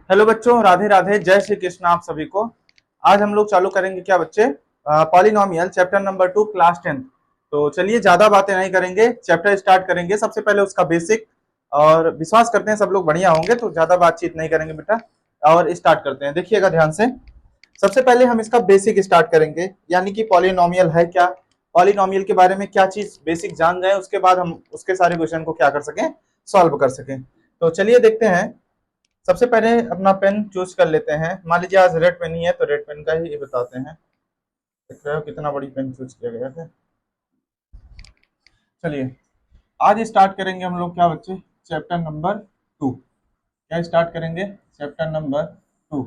Hello बच्चों, राधे राधे, जय श्री कृष्ण आप सभी को। आज हम लोग चालू करेंगे क्या बच्चे, पॉलिनोमियल चैप्टर नंबर 2 क्लास 10। तो चलिए ज्यादा बातें नहीं करेंगे, चैप्टर स्टार्ट करेंगे। सबसे पहले उसका बेसिक, और विश्वास करते हैं सब लोग बढ़िया होंगे, तो ज्यादा बातचीत नहीं करेंगे बेटा, और स्टार्ट करते हैं। देखिएगा ध्यान से। सबसे पहले हम इसका बेसिक स्टार्ट करेंगे, यानी कि पॉलिनोमियल है क्या, पॉलिनोमियल के बारे में क्या चीज बेसिक जान जाए, उसके बाद हम उसके सारे क्वेश्चन को क्या कर सकें, सॉल्व कर सकें। तो चलिए देखते हैं। सबसे पहले अपना पेन चूज कर लेते हैं। मान लीजिए आज रेड पेन ही है, तो रेड पेन का ही बताते हैं। देख रहे हो कितना बड़ी पेन चूज किया गया है। चलिए आज स्टार्ट करेंगे हम लोग क्या बच्चे, चैप्टर नंबर 2। क्या स्टार्ट करेंगे, चैप्टर नंबर 2,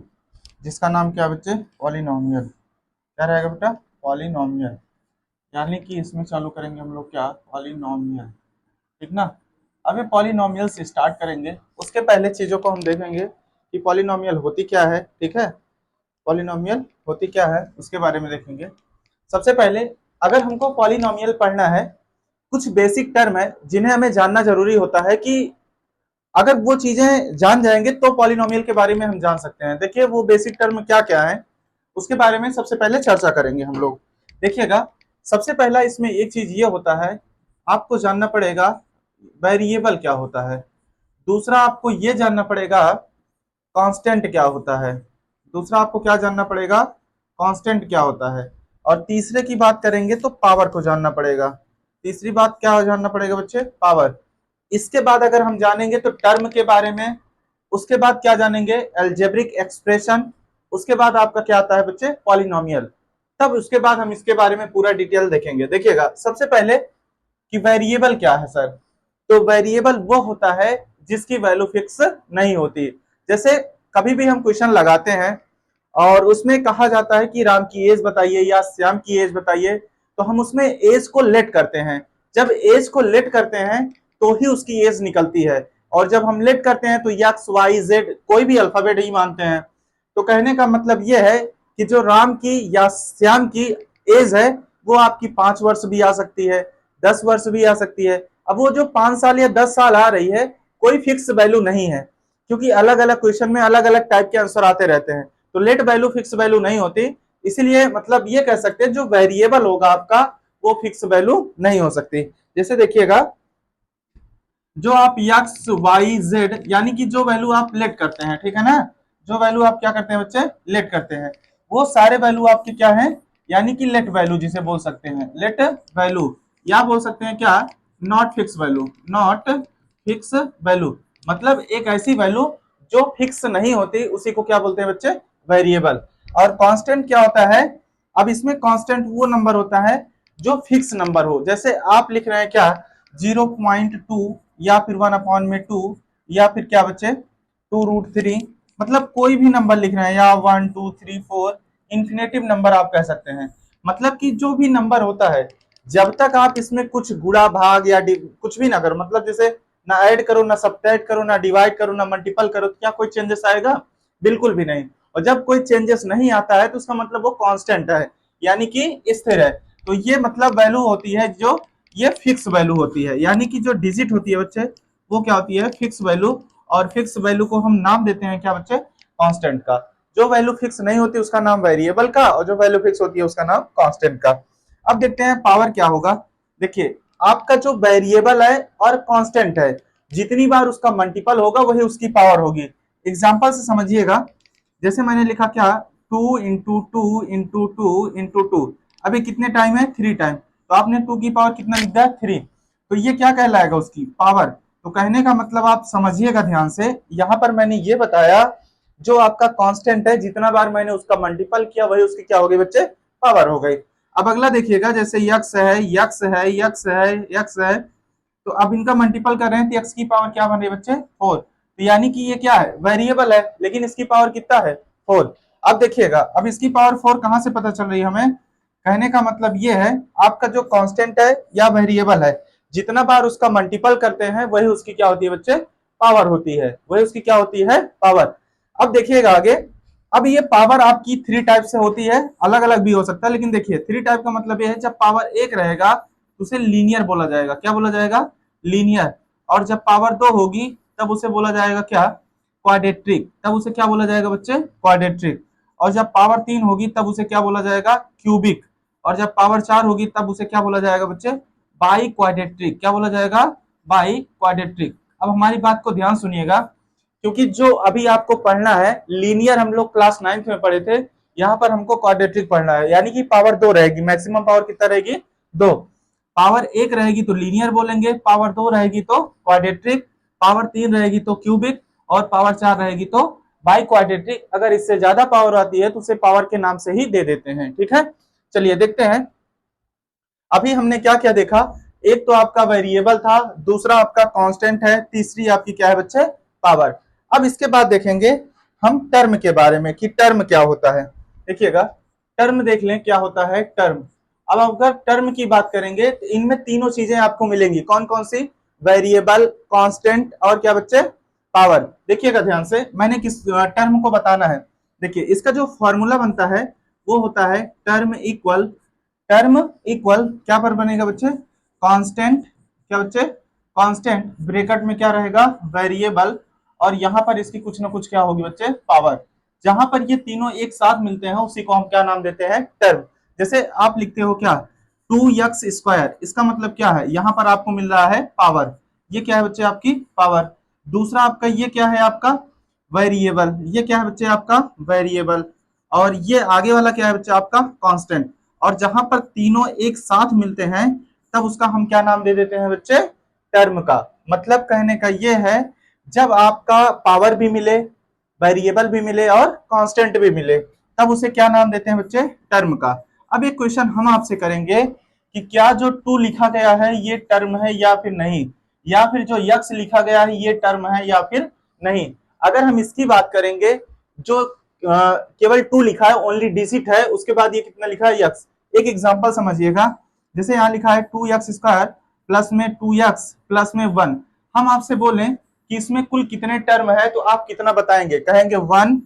जिसका नाम क्या बच्चे, पॉलिनोमियल। क्या रहेगा बेटा, पॉलिनोमियल। यानी कि इसमें चालू करेंगे हम लोग क्या, पॉलिनोमियल। ठीक ना। अब ये पॉलिनोमियल से स्टार्ट करेंगे, उसके पहले चीजों को हम देखेंगे कि पॉलिनोमियल होती क्या है। ठीक है, पॉलिनोमियल होती क्या है उसके बारे में देखेंगे। सबसे पहले अगर हमको पॉलिनोमियल पढ़ना है, कुछ बेसिक टर्म है जिन्हें हमें जानना जरूरी होता है, कि अगर वो चीजें जान जाएंगे तो पॉलिनोमियल के बारे में हम जान सकते हैं। देखिए वो बेसिक टर्म क्या क्या है, उसके बारे में सबसे पहले चर्चा करेंगे हम लोग। देखिएगा, सबसे पहला इसमें एक चीज ये होता है, आपको जानना पड़ेगा वेरिएबल क्या होता है। दूसरा आपको ये जानना पड़ेगा कांस्टेंट क्या होता है। दूसरा आपको क्या जानना पड़ेगा, कांस्टेंट क्या होता है। और तीसरे की बात करेंगे तो पावर को जानना पड़ेगा। तीसरी बात क्या जानना पड़ेगा बच्चे, पावर। इसके बाद अगर हम जानेंगे तो टर्म के बारे में। उसके बाद क्या जानेंगे, एल्जेब्रिक एक्सप्रेशन। उसके बाद आपका क्या आता है बच्चे, पॉलिनोमियल। तब उसके बाद हम इसके बारे में पूरा डिटेल देखेंगे। देखिएगा सबसे पहले कि वेरिएबल क्या है सर। तो वेरिएबल वो होता है जिसकी वैल्यू फिक्स नहीं होती। जैसे कभी भी हम क्वेश्चन लगाते हैं और उसमें कहा जाता है कि राम की एज बताइए या श्याम की एज बताइए, तो हम उसमें एज को लेट करते हैं। जब एज को लेट करते हैं तो ही उसकी एज निकलती है। और जब हम लेट करते हैं तो एक्स वाई जेड कोई भी अल्फाबेट ही मानते हैं। तो कहने का मतलब यह है कि जो राम की या श्याम की एज है, वो आपकी 5 वर्ष भी आ सकती है, 10 वर्ष भी आ सकती है। अब वो जो 5 साल या 10 साल आ रही है, कोई फिक्स वैल्यू नहीं है, क्योंकि अलग अलग क्वेश्चन में अलग अलग टाइप के आंसर आते रहते हैं। तो लेट वैल्यू फिक्स वैल्यू नहीं होती। इसीलिए मतलब ये कह सकते हैं जो वेरिएबल होगा आपका, वो फिक्स वैल्यू नहीं हो सकती। जैसे देखिएगा, जो आप एक्स वाई जेड यानी कि जो वैल्यू आप लेट करते हैं, ठीक है ना, जो वैल्यू आप क्या करते हैं बच्चे, लेट करते हैं, वो सारे वैल्यू आपके क्या है, यानी कि लेट वैल्यू जिसे बोल सकते हैं, लेट वैल्यू, या बोल सकते हैं क्या, not fix value. Not fix value मतलब एक ऐसी वैल्यू जो फिक्स नहीं होती, उसी को क्या बोलते हैं बच्चे, वेरिएबल। और कांस्टेंट क्या होता है, अब इसमें कांस्टेंट वो नंबर होता है जो फिक्स नंबर हो। जैसे आप लिख रहे हैं क्या, 0.2, या फिर 1/2, या फिर क्या बच्चे 2√3, मतलब कोई भी नंबर लिख रहे हैं, या 1 2 3 4, इंफिनेटिव नंबर आप कह सकते हैं। मतलब कि जो भी नंबर होता है, जब तक आप इसमें कुछ गुणा भाग या कुछ भी ना करो, मतलब जैसे ना ऐड करो, ना सब्ट्रैक्ट करो, ना डिवाइड करो, ना मल्टीपल करो, तो क्या कोई चेंजेस आएगा, बिल्कुल भी नहीं। और जब कोई चेंजेस नहीं आता है तो उसका मतलब वो कांस्टेंट है, यानी कि स्थिर है। तो ये मतलब वैल्यू होती है जो, ये फिक्स वैल्यू होती है, यानी कि जो डिजिट होती है बच्चे, वो क्या होती है, फिक्स वैल्यू। और फिक्स वैल्यू को हम नाम देते हैं क्या बच्चे, कांस्टेंट का। जो वैल्यू फिक्स नहीं होती उसका नाम वेरिएबल का, और जो वैल्यू फिक्स होती है उसका नाम कांस्टेंट का। अब देखते हैं पावर क्या होगा। देखिए आपका जो वेरिएबल है और कांस्टेंट है, जितनी बार उसका मल्टीपल होगा वही उसकी पावर होगी। एग्जांपल से समझिएगा, जैसे मैंने लिखा क्या, 2 × 2 × 2 × 2। अभी कितने टाइम है, 3 टाइम, तो आपने 2 की पावर कितना लिख दिया, 3। तो ये क्या कहलाएगा, उसकी पावर। तो कहने का मतलब आप समझिएगा ध्यान से, यहां पर मैंने ये बताया, जो आपका कांस्टेंट है जितना बार मैंने उसका मल्टीपल किया वही उसकी क्या हो गई बच्चे, पावर हो गई। अब अगला देखिएगा, जैसे यक्स है, यक्स है, यक्स है, यक्स है, तो अब इनका मल्टीपल कर रहे हैं तो एक्स की पावर क्या बन रही है बच्चे, 4। तो यानी कि ये क्या है, वेरिएबल है, लेकिन इसकी पावर कितना है, 4। अब देखिएगा, अब इसकी पावर 4 कहां से पता चल रही है हमें। कहने का मतलब ये है, आपका जो कांस्टेंट है या वेरिएबल है, जितना बार उसका मल्टीपल करते हैं वही उसकी क्या होती है बच्चे, पावर होती है, वही उसकी क्या होती है, पावर। अब देखिएगा आगे, अब ये पावर आपकी 3 टाइप से होती है, अलग अलग भी हो सकता है, लेकिन देखिए 3 टाइप का मतलब ये है, जब पावर 1 रहेगा तो उसे लीनियर बोला जाएगा। क्या बोला जाएगा, लीनियर। और जब पावर 2 होगी तब उसे बोला जाएगा क्या, क्वाड्रेट्रिक, तब उसे क्या बोला जाएगा बच्चे, क्वाड्रेट्रिक। और जब पावर 3 होगी तब उसे क्या बोला जाएगा, क्यूबिक। और जब पावर 4 होगी तब उसे क्या बोला जाएगा बच्चे, बाई क्वाड्रेट्रिक। क्या बोला जाएगा, बाई क्वाड्रेट्रिक। अब हमारी बात को ध्यान सुनिएगा, क्योंकि जो अभी आपको पढ़ना है लीनियर हम लोग क्लास 9th में पढ़े थे, यहाँ पर हमको क्वाड्रेट्रिक पढ़ना है, यानी कि पावर 2 रहेगी, मैक्सिमम पावर कितना रहेगी, 2। पावर 1 रहेगी तो लीनियर बोलेंगे, पावर 2 रहेगी तो क्वाड्रेट्रिक, पावर 3 रहेगी तो क्यूबिक, और पावर 4 रहेगी तो बाई क्वाड्रेट्रिक। अगर इससे ज्यादा पावर आती है तो उसे पावर के नाम से ही दे देते हैं, ठीक है। चलिए देखते हैं, अभी हमने क्या क्या देखा, एक तो आपका वेरिएबल था, दूसरा आपका कांस्टेंट है, तीसरी आपकी क्या है बच्चे, पावर। अब इसके बाद देखेंगे हम टर्म के बारे में कि टर्म क्या होता है। देखिएगा, टर्म देख लें क्या होता है टर्म। अब अगर टर्म की बात करेंगे तो इनमें तीनों चीजें आपको मिलेंगी, कौन कौन सी, वेरिएबल, कांस्टेंट और क्या बच्चे, पावर। देखिएगा ध्यान से, मैंने किस टर्म को बताना है। देखिए इसका जो फॉर्मूला बनता है वो होता है टर्म इक्वल क्या पर बनेगा बच्चे, कांस्टेंट, क्या बच्चे, कांस्टेंट ब्रैकेट में क्या रहेगा, वेरिएबल, और यहां पर इसकी कुछ ना कुछ क्या होगी बच्चे, पावर। जहां पर ये तीनों एक साथ मिलते हैं उसी को हम क्या नाम देते हैं, टर्म। जैसे आप लिखते हो क्या, 2x², इसका मतलब क्या है, यहां पर आपको मिल रहा है पावर, ये क्या है बच्चे आपकी पावर। दूसरा आपका ये क्या है आपका वेरिएबल, ये क्या है बच्चे आपका वेरिएबल, और ये आगे वाला क्या है बच्चे आपका कांस्टेंट। और जहां पर तीनों एक साथ मिलते हैं तब उसका हम क्या नाम दे देते हैं बच्चे, टर्म का। मतलब कहने का ये है, जब आपका पावर भी मिले, वेरिएबल भी मिले और कांस्टेंट भी मिले, तब उसे क्या नाम देते हैं बच्चे, टर्म का। अब एक क्वेश्चन हम आपसे करेंगे कि क्या जो 2 लिखा गया है ये टर्म है या फिर नहीं, या फिर जो यक्स लिखा गया है ये टर्म है या फिर नहीं। अगर हम इसकी बात करेंगे, जो केवल 2 लिखा है, ओनली डिजिट है, उसके बाद ये कितना लिखा है, यक्स। एक एग्जांपल समझिएगा, जैसे यहाँ लिखा है 2x² प्लस में 2x प्लस में 1। हम आपसे बोलें कि इसमें कुल कितने टर्म है तो आप कितना बताएंगे, कहेंगे 1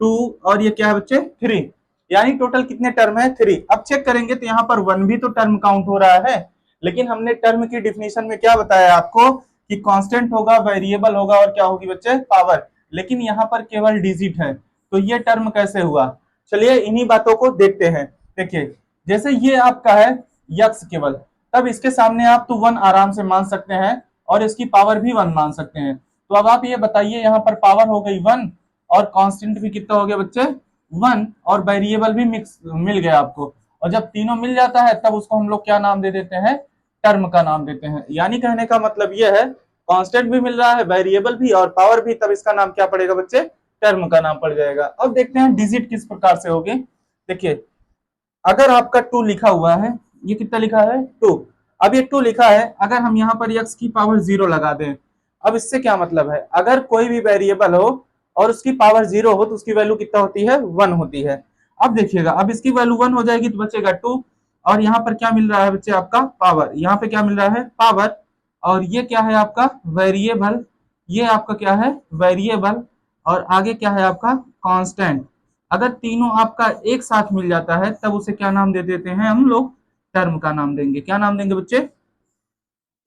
2 और ये क्या है बच्चे 3, यानी टोटल कितने टर्म है, 3। अब चेक करेंगे तो यहाँ पर 1 भी तो टर्म काउंट हो रहा है, लेकिन हमने टर्म की डिफिनेशन में क्या बताया आपको कि कांस्टेंट होगा, वेरिएबल होगा और क्या होगी बच्चे, पावर। लेकिन यहाँ पर केवल डिजिट है, तो ये टर्म कैसे हुआ। चलिए इन्हीं बातों को देखते हैं। देखिए जैसे ये आपका है यक्स केवल, तब इसके सामने आप तो 1 आराम से मान सकते हैं और इसकी पावर भी 1 मान सकते हैं। तो अब आप ये बताइए, यहाँ पर पावर हो गई 1 और कांस्टेंट भी कितना हो गया बच्चे 1, और वेरिएबल भी मिक्स मिल गया आपको। और जब तीनों मिल जाता है तब उसको हम लोग क्या नाम दे देते हैं, टर्म का नाम देते हैं। यानी कहने का मतलब यह है, कांस्टेंट भी मिल रहा है, वेरिएबल भी और पावर भी, तब इसका नाम क्या पड़ेगा बच्चे, टर्म का नाम पड़ जाएगा। अब देखते हैं डिजिट किस प्रकार से होगी। देखिए अगर आपका 2 लिखा हुआ है, ये कितना लिखा है 2, अब ये 2 लिखा है, अगर हम यहाँ पर x की पावर 0 लगा दें, अब इससे क्या मतलब है, अगर कोई भी वेरिएबल हो और उसकी पावर 0 हो तो उसकी वैल्यू कितना होती है, 1 होती है। अब देखिएगा, अब इसकी वैल्यू 1 हो जाएगी तो बचेगा 2, और यहाँ पर क्या मिल रहा है बच्चे आपका पावर, यहाँ पे क्या मिल रहा है पावर, और ये क्या है आपका वेरिएबल, ये आपका क्या है वेरिएबल, और आगे क्या है आपका कांस्टेंट। अगर तीनों आपका एक साथ मिल जाता है तब उसे क्या नाम दे देते हैं हम लोग, टर्म का नाम देंगे। क्या नाम देंगे बच्चे,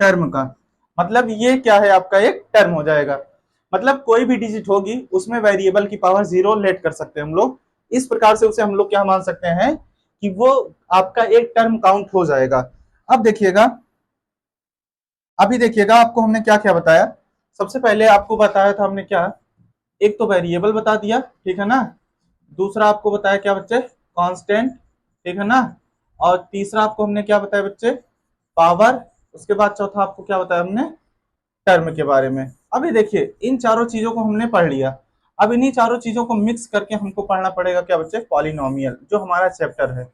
टर्म का। मतलब ये क्या है आपका एक टर्म हो जाएगा। मतलब कोई भी डिजिट होगी उसमें वेरिएबल की पावर 0 लेट कर सकते हैं हम लोग। इस प्रकार से उसे हम लोग क्या मान सकते हैं कि वो आपका एक टर्म काउंट हो जाएगा। अब देखिएगा, अभी देखिएगा आपको हमने क्या क्या बताया। सबसे पहले आपको बताया था हमने क्या, एक तो वेरिएबल बता दिया, ठीक है ना। दूसरा आपको बताया क्या बच्चे, कांस्टेंट, ठीक है ना। और तीसरा आपको हमने क्या बताया बच्चे, पावर। उसके बाद चौथा आपको क्या बताया हमने, टर्म के बारे में। अभी देखिए इन चारों चीजों को हमने पढ़ लिया, अब इन्हीं चारों चीजों को मिक्स करके हमको पढ़ना पड़ेगा क्या बच्चे, पॉलिनोमियल, जो हमारा चैप्टर है।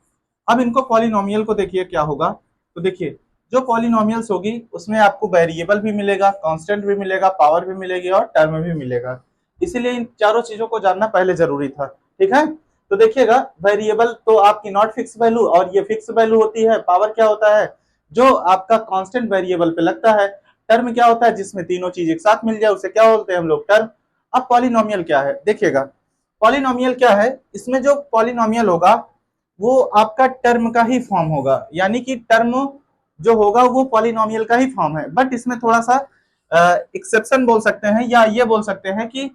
अब इनको पॉलिनोमियल को देखिए क्या होगा। तो देखिए जो पॉलिनोमियल्स होगी उसमें आपको वेरिएबल भी मिलेगा, कांस्टेंट भी मिलेगा, पावर भी मिलेगी और टर्म भी मिलेगा। इसीलिए इन चारों चीजों को जानना पहले जरूरी था, ठीक है। तो देखिएगा वेरिएबल तो आपकी नॉट फिक्स वैल्यू और ये फिक्स वैल्यू होती है। पावर क्या होता है, जो आपका कांस्टेंट वेरिएबल पे लगता है। टर्म क्या होता है, जिसमें तीनों चीज एक साथ मिल जाए उसे क्या बोलते हैं हम लोग, टर्म। अब पॉलिनोमियल क्या है, देखिएगा पॉलिनोमियल क्या है, इसमें जो पॉलिनोमियल होगा वो आपका टर्म का ही फॉर्म होगा, यानी कि टर्म जो होगा वो पॉलिनोमियल का ही फॉर्म है। बट इसमें थोड़ा सा एक्सेप्शन बोल सकते हैं या ये बोल सकते हैं कि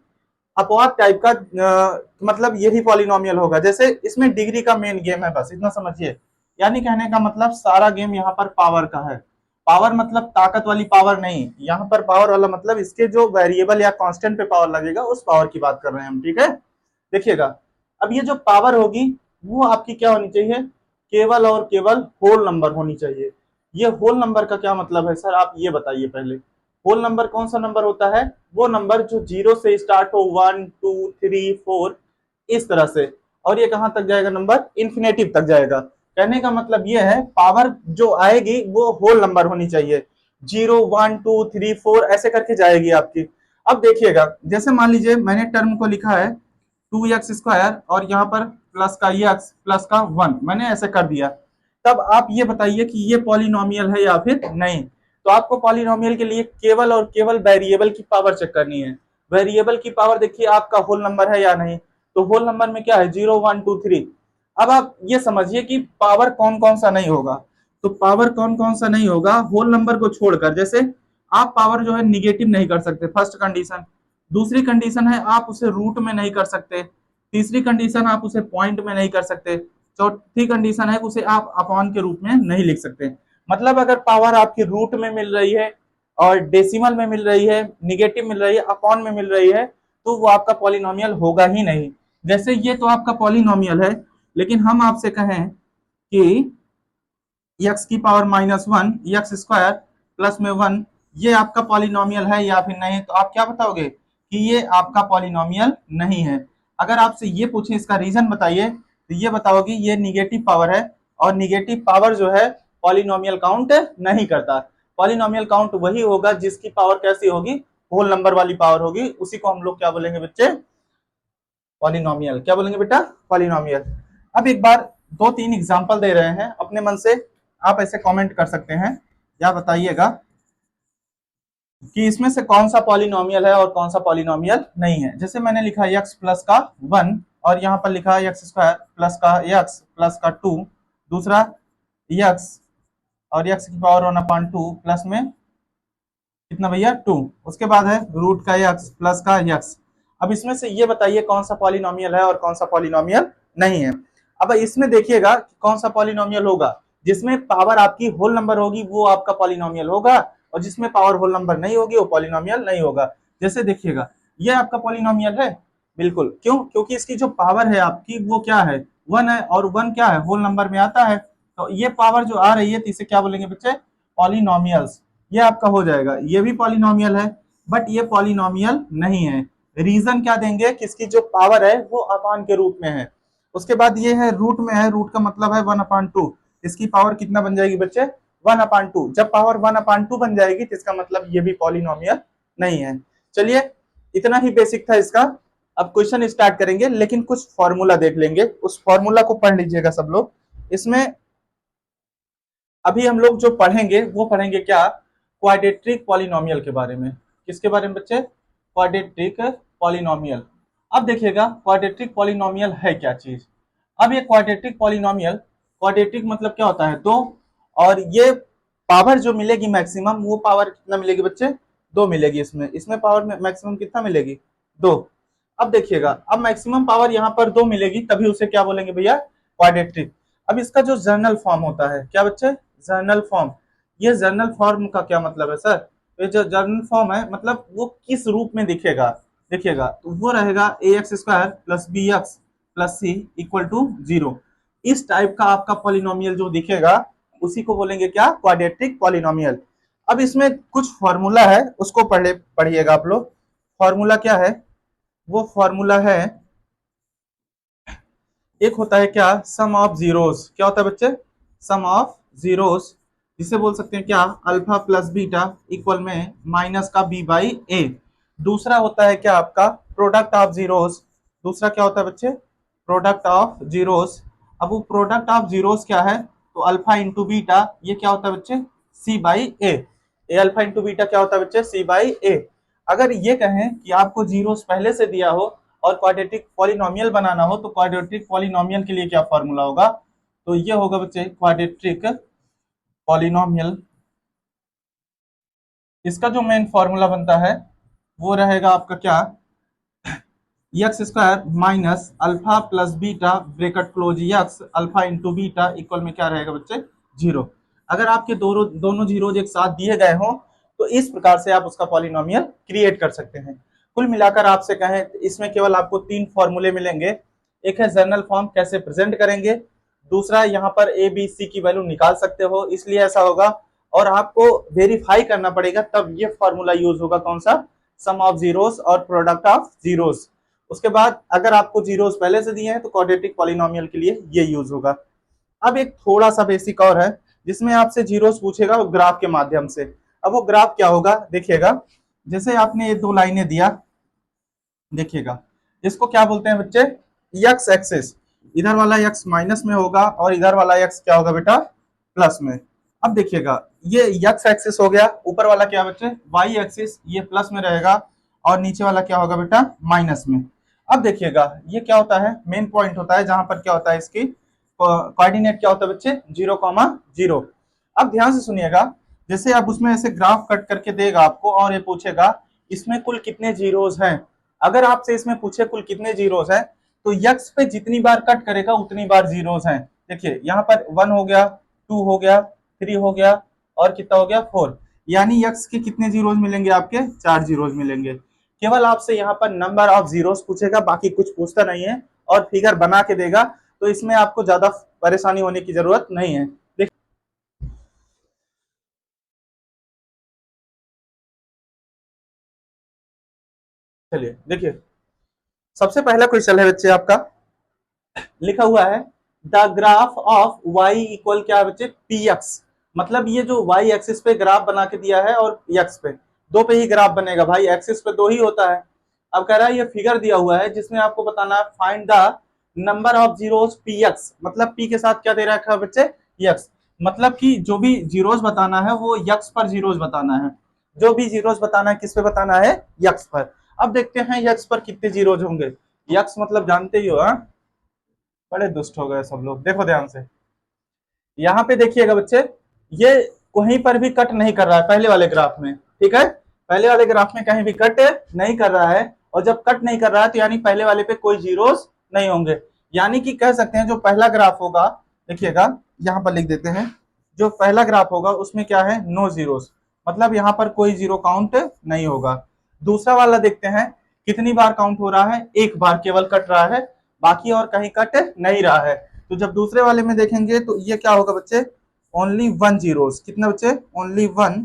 अपवाद टाइप का मतलब यही पॉलिनोमियल होगा। जैसे इसमें डिग्री का मेन गेम है, बस इतना समझिए। यानी कहने का मतलब सारा गेम यहाँ पर पावर का है। पावर मतलब ताकत वाली पावर नहीं, यहाँ पर पावर वाला मतलब इसके जो वेरिएबल या कांस्टेंट पे पावर लगेगा उस पावर की बात कर रहे हैं हम, ठीक है। देखिएगा, अब ये जो पावर होगी वो आपकी क्या होनी चाहिए, केवल और केवल होल नंबर होनी चाहिए। ये होल नंबर का क्या मतलब है सर, आप ये बताइए पहले। होल नंबर कौन सा नंबर होता है, वो नंबर जो जीरो से स्टार्ट हो, 1 2 3 4 इस तरह से, और ये कहां तक जाएगा, नंबर इन्फिनेटिव तक जाएगा। कहने का मतलब ये है पावर जो आएगी वो होल नंबर होनी चाहिए, 0 1 2 3 4 ऐसे करके जाएगी आपकी। अब देखिएगा, जैसे मान लीजिए मैंने टर्म को लिखा है 2x² और यहाँ पर प्लस का x प्लस का 1 मैंने ऐसे कर दिया। तब आप ये बताइए कि ये पॉलिनोमियल है या फिर नहीं। तो आपको पॉलिनोमियल के लिए केवल और केवल वेरिएबल की पावर चेक करनी है। वेरिएबल की पावर देखिए आपका होल नंबर है या नहीं, तो होल नंबर में क्या है, 0 1 2 3। अब आप ये समझिए कि पावर कौन कौन सा नहीं होगा। तो पावर कौन कौन सा नहीं होगा होल नंबर को छोड़कर, जैसे आप पावर जो है निगेटिव नहीं कर सकते, फर्स्ट कंडीशन। दूसरी कंडीशन है आप उसे रूट में नहीं कर सकते। तीसरी कंडीशन आप उसे पॉइंट में नहीं कर सकते। चौथी कंडीशन है उसे आप अपॉन के रूप में नहीं लिख सकते। मतलब अगर पावर आपकी रूट में मिल रही है और डेसिमल में मिल रही है, निगेटिव मिल रही है, अपॉन में मिल रही है, तो वो आपका पॉलिनोमियल होगा ही नहीं। जैसे ये तो आपका पॉलिनोमियल है, लेकिन हम आपसे कहें कि एक्स की पावर -1 x² प्लस में 1 ये आपका पॉलिनोमियल है या फिर नहीं, तो आप क्या बताओगे कि ये आपका पॉलिनोमियल नहीं है। अगर आपसे ये पूछे इसका रीजन बताइए, तो ये बताओगे ये निगेटिव पावर है, और निगेटिव पावर जो है पॉलिनोमियल काउंट नहीं करता। पॉलिनोमियल काउंट वही होगा जिसकी पावर कैसी होगी, होल नंबर वाली पावर होगी, उसी को हम लोग क्या बोलेंगे बच्चे, पॉलिनोमियल। क्या बोलेंगे बेटा, पॉलिनोमियल। अब एक बार दो तीन एग्जांपल दे रहे हैं अपने मन से, आप ऐसे कमेंट कर सकते हैं या बताइएगा कि इसमें से कौन सा पॉलिनोमियल है और कौन सा पॉलिनोमियल नहीं है। जैसे मैंने लिखा x प्लस का 1 और यहाँ पर लिखा है x² प्लस का x प्लस का 2, दूसरा x और x की पावर 1/2 प्लस में कितना भैया 2, उसके बाद है रूट का x प्लस का x। अब इसमें से ये बताइए कौन सा पॉलिनोमियल है और कौन सा पॉलिनोमियल नहीं है। अब इसमें देखिएगा कौन सा पॉलिनोमियल होगा, जिसमें पावर आपकी होल नंबर होगी वो आपका पॉलिनोमियल होगा, और जिसमें पावर होल नंबर नहीं होगी वो पॉलिनोमियल नहीं होगा। जैसे देखिएगा ये आपका पॉलिनोमियल है, बिल्कुल, क्यों, क्योंकि इसकी जो पावर है आपकी वो क्या है, 1 है, और 1 क्या है, होल नंबर में आता है। तो ये पावर जो आ रही है तो इसे क्या बोलेंगे बच्चे, पॉलिनोमियल्स। ये आपका हो जाएगा, ये भी पॉलिनोमियल है बट ये पॉलिनोमियल नहीं है। रीजन क्या देंगे कि इसकी जो पावर है वो अपान के रूप में है। उसके बाद ये है रूट में है, रूट का मतलब है 1/2। इसकी पावर कितना बन जाएगी बच्चे, 1/2। जब पावर 1/2 बन जाएगी तो इसका मतलब ये भी पॉलिनोमियल नहीं है। चलिए, इतना ही बेसिक था इसका। अब क्वेश्चन स्टार्ट करेंगे, लेकिन कुछ फॉर्मूला देख लेंगे, उस फॉर्मूला को पढ़ लीजिएगा सब लोग। इसमें अभी हम लोग जो पढ़ेंगे वो पढ़ेंगे क्या, क्वाड्रेटिक पॉलिनोमियल के बारे में। किसके बारे में बच्चे, क्वाड्रेटिक पॉलिनोमियल। अब देखिएगा क्वाड्रेटिक पॉलिनोमियल है क्या चीज। अब ये क्वाड्रेटिक पॉलिनोमियल, क्वाड्रेटिक मतलब क्या होता है, दो, और ये पावर जो मिलेगी मैक्सिमम वो पावर कितना मिलेगी बच्चे, दो मिलेगी। इसमें इसमें पावर मैक्सिमम कितना मिलेगी, दो। अब देखिएगा, अब मैक्सिमम पावर यहाँ पर दो मिलेगी तभी उसे क्या बोलेंगे भैया, क्वाड्रेटिक। अब इसका जो जर्नल फॉर्म होता है क्या बच्चे, जर्नल फॉर्म। ये जर्नल फॉर्म का क्या मतलब है सर, ये जो जर्नल फॉर्म है मतलब वो किस रूप में दिखेगा, देखिएगा तो वो रहेगा ax² plus bx plus c equal to 0। इस टाइप का आपका पॉलिनोमियल जो दिखेगा उसी को बोलेंगे क्या, क्वाड्रेटिक पॉलिनोमियल। अब इसमें कुछ फॉर्मूला है उसको पढ़िएगा आप लोग। फॉर्मूला क्या है, वो फॉर्मूला है, एक होता है क्या, सम ऑफ जीरोस। क्या होता है बच्चे, सम ऑफ जीरोस, जिसे बोल सकते हैं क्या, अल्फा प्लस बीटा इक्वल में माइनस का बी बाई ए। दूसरा होता है क्या आपका, प्रोडक्ट ऑफ जीरोस। दूसरा क्या होता है बच्चे, प्रोडक्ट ऑफ जीरोस। अब वो प्रोडक्ट ऑफ जीरोस क्या है, तो अल्फा इंटू बीटा, ये क्या होता है बच्चे, c by a. A alpha into beta क्या होता है बच्चे, सी बाई ए। अगर ये कहें कि आपको जीरोस पहले से दिया हो और क्वाड्रेटिक पॉलिनोमियल बनाना हो, तो क्वाड्रेटिक पॉलिनोमियल के लिए क्या फॉर्मूला होगा, तो ये होगा बच्चे क्वाड्रेटिक पॉलिनोमियल। इसका जो मेन फॉर्मूला बनता है वो रहेगा आपका क्या, x square minus alpha plus beta bracket close x alpha into beta equal में क्या रहेगा बच्चे, जीरो। अगर आपके दोनों दोनों जीरोज एक साथ दिए गए हों तो इस प्रकार से आप उसका पॉलिनोमियल क्रिएट कर सकते हैं। कुल मिलाकर आपसे कहें इसमें केवल आपको तीन फॉर्मूले मिलेंगे। एक है जनरल फॉर्म, कैसे प्रेजेंट करेंगे। दूसरा यहाँ पर ए बी सी की वैल्यू निकाल सकते हो, इसलिए ऐसा होगा। और आपको वेरीफाई करना पड़ेगा, तब ये फॉर्मूला यूज होगा, कौन सा, सम ऑफ जीरोस और प्रोडक्ट ऑफ जीरोस। उसके बाद अगर आपको जीरोस पहले से दिए हैं तो क्वाड्रेटिक पॉलिनोमियल के लिए ये यूज होगा। अब एक थोड़ा सा बेसिक और है जिसमें आपसे जीरोस पूछेगा वो ग्राफ के माध्यम से। अब वो ग्राफ क्या होगा देखिएगा, जैसे आपने ये दो लाइनें दिया, देखिएगा इसको क्या बोलते हैं बच्चे, यक्स एक्सिस। इधर वाला यक्स माइनस में होगा और इधर वाला यक्स क्या होगा बेटा, प्लस में। अब देखिएगा ये यक्स एक्सिस हो गया, ऊपर वाला क्या बच्चे, वाई एक्सिस, ये प्लस में रहेगा और नीचे वाला क्या होगा बेटा, माइनस में। अब देखिएगा ये क्या होता है, मेन पॉइंट होता है जहां पर क्या होता है, इसकी कोऑर्डिनेट क्या होता है बच्चे, 0,0। अब ध्यान से सुनिएगा, जैसे अब उसमें ऐसे ग्राफ कट करके देगा आपको और ये पूछेगा इसमें कुल कितने जीरोस हैं। अगर आपसे इसमें पूछे कुल कितने जीरोस हैं तो यक्स पे जितनी बार कट करेगा उतनी बार जीरोस हैं। देखिए यहाँ पर 1 हो गया, 2 हो गया, 3 हो गया और कितना हो गया, 4। यानी यक्स के कितने जीरोस मिलेंगे, आपके 4 जीरोस मिलेंगे। केवल आपसे यहाँ पर नंबर ऑफ जीरोस पूछेगा, बाकी कुछ पूछता नहीं है, और फिगर बना के देगा, तो इसमें आपको ज्यादा परेशानी होने की जरूरत नहीं है। चलिए देखिए, सबसे पहला क्वेश्चन है बच्चे आपका, लिखा हुआ है the graph of y equal क्या है बच्चे, पी एक्स। मतलब ये जो y एक्सिस पे ग्राफ बना के दिया है और x पे, दो पे ही ग्राफ बनेगा भाई, एक्सिस पे दो ही होता है। अब कह रहा है ये फिगर दिया हुआ है जिसमें आपको बताना है find the number of zeros P x. मतलब p के साथ क्या दे रखा है बच्चे, x। मतलब कि जो भी जीरोस बताना है वो x पर जीरोस बताना है, जो भी जीरोस बताना है किस पे बताना है, x पर। अब देखते हैं x पर कितने जीरोस होंगे। x मतलब जानते ही हो, हाँ, बड़े दुष्ट हो गए सब लोग। देखो ध्यान से, यहाँ पे देखिएगा बच्चे, ये कहीं पर भी कट नहीं कर रहा है पहले वाले ग्राफ में, ठीक है। पहले वाले ग्राफ में कहीं भी कट नहीं कर रहा है, और जब कट नहीं कर रहा है तो यानी पहले वाले पे कोई जीरोस नहीं होंगे। यानी कि कह सकते हैं जो पहला ग्राफ होगा, देखिएगा यहाँ पर लिख देते हैं, जो पहला ग्राफ होगा उसमें क्या है, नो जीरोस, मतलब यहाँ पर कोई जीरो काउंट नहीं होगा। दूसरा वाला देखते हैं कितनी बार काउंट हो रहा है, एक बार केवल कट रहा है, बाकी और कहीं कट नहीं रहा है। तो जब दूसरे वाले में देखेंगे तो ये क्या होगा बच्चे, ओनली 1 जीरोस। कितने बच्चे, ओनली 1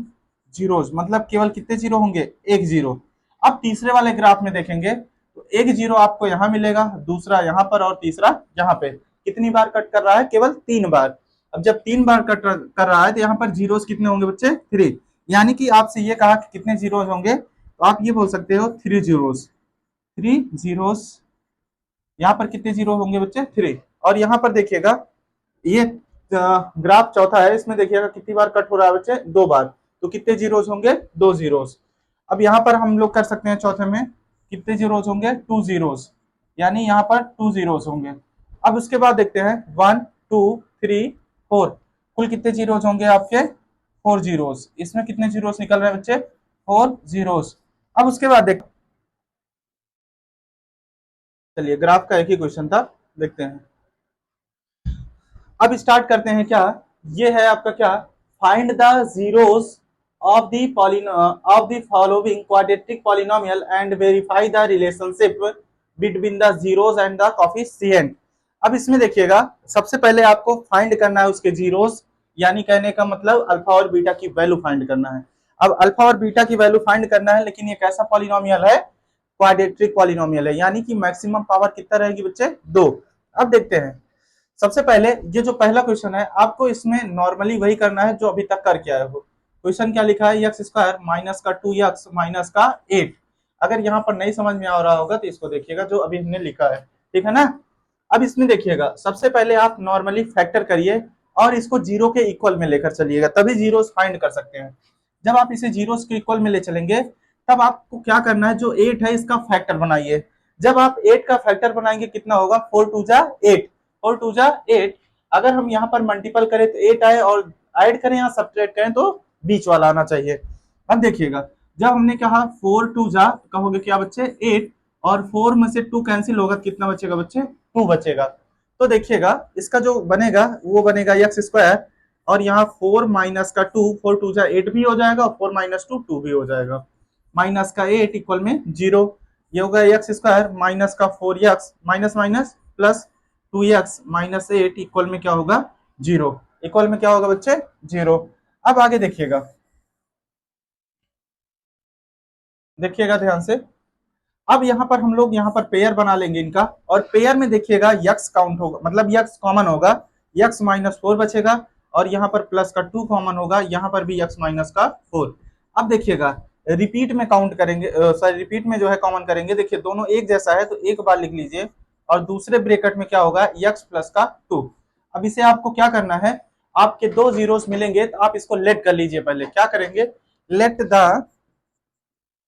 जीरोस, मतलब केवल कितने जीरो होंगे, एक जीरो। अब तीसरे वाले ग्राफ में देखेंगे तो एक जीरो आपको यहाँ मिलेगा, दूसरा यहाँ पर और तीसरा यहाँ पे। कितनी बार कट कर रहा है, केवल 3 बार। अब जब 3 बार कट कर रहा है तो यहाँ पर जीरोस कितने होंगे बच्चे, 3। यानी कि आपसे ये कहा कि कितने जीरोस होंगे, तो आप ये बोल सकते हो 3 जीरोस, 3 जीरोस। यहाँ पर कितने जीरो होंगे बच्चे, 3। और यहाँ पर देखिएगा ये ग्राफ चौथा है, इसमें देखिएगा कितनी बार कट हो रहा है बच्चे, 2 बार। तो कितने जीरोस होंगे, 2 जीरोस। अब यहाँ पर हम लोग कर सकते हैं चौथे में, कितने जीरोस होंगे, 2 जीरोस। यानी यहाँ पर 2 जीरोस होंगे। अब उसके बाद देखते हैं 1 2 3 4, कुल कितने जीरोस होंगे आपके, 4 जीरोस। इसमें कितने जीरोस निकल रहे हैं बच्चे, 4 जीरोस। अब उसके बाद देख, चलिए ग्राफ का एक ही क्वेश्चन था, देखते हैं। अब स्टार्ट करते हैं क्या, ये है आपका क्या, find the zeros of the of the following quadratic polynomial and verify the relationship between the zeros and the coefficient. अब इसमें देखिएगा सबसे पहले आपको फाइंड करना है उसके जीरोस, यानी कहने का मतलब अल्फा और बीटा की वैल्यू फाइंड करना है। अब अल्फा और बीटा की वैल्यू फाइंड करना है, लेकिन ये कैसा पॉलिनोमियल है, क्वाड्रेटिक पॉलिनोमियल है, यानी कि मैक्सिमम पावर कितना रहेगी बच्चे, 2। अब देखते हैं, सबसे पहले ये जो पहला क्वेश्चन है आपको इसमें नॉर्मली वही करना है जो अभी तक करके आए हो। क्वेश्चन क्या लिखा है, एक्स स्क्वायर माइनस का 2x माइनस का 8। अगर यहाँ पर नहीं समझ में आ रहा होगा तो इसको देखिएगा जो अभी हमने लिखा है, ठीक है ना। अब इसमें देखिएगा सबसे पहले आप नॉर्मली फैक्टर करिए और इसको जीरो के इक्वल में लेकर चलिएगा, तभी जीरोस फाइंड कर सकते हैं। जब आप इसे जीरोस के इक्वल में ले चलेंगे तब आपको क्या करना है, जो 8 है इसका फैक्टर बनाइए। जब आप 8 का फैक्टर बनाएंगे कितना होगा, 4 2 जा 8, और 2 जा 8। अगर हम यहाँ पर मल्टीपल करें तो 8 आए, और ऐड करें या सब्ट्रैक्ट करें तो बीच वाला आना चाहिए। अब देखिएगा जब हमने कहा 4 2 जा, कहोगे क्या बच्चे 8, और 4 में से 2 कैंसिल होगा, कितना बचेगा बच्चे, 2 बचेगा। तो देखिएगा इसका जो बनेगा वो बनेगा एक्स स्क्वायर, और यहाँ 4 माइनस का 2, 4 2 जा 8 भी हो जाएगा, और 4 माइनस 2 2 भी हो जाएगा, माइनस का 8 इक्वल में 0। ये होगा एक्स स्क्वायर माइनस का 4x minus minus plus 2x minus 8 equal में क्या होगा, 0। इक्वल में क्या होगा बच्चे, 0। अब आगे देखिएगा, देखिएगा ध्यान से। अब यहाँ पर हम लोग यहाँ पर पेयर बना लेंगे इनका, और पेयर में देखिएगा यक्स काउंट होगा, मतलब यक्स कॉमन होगा, यक्स माइनस 4 बचेगा, और यहाँ पर प्लस का 2 कॉमन होगा, यहाँ पर भी यक्स माइनस का 4। अब देखिएगा रिपीट में काउंट करेंगे, सॉरी रिपीट में जो है कॉमन करेंगे, देखिए दोनों एक जैसा है तो एक बार लिख लीजिए, और दूसरे ब्रेकेट में क्या होगा, यक्स प्लस का 2। अब इसे आपको क्या करना है, आपके दो जीरोस मिलेंगे तो आप इसको लेट कर लीजिए, पहले क्या करेंगे, let the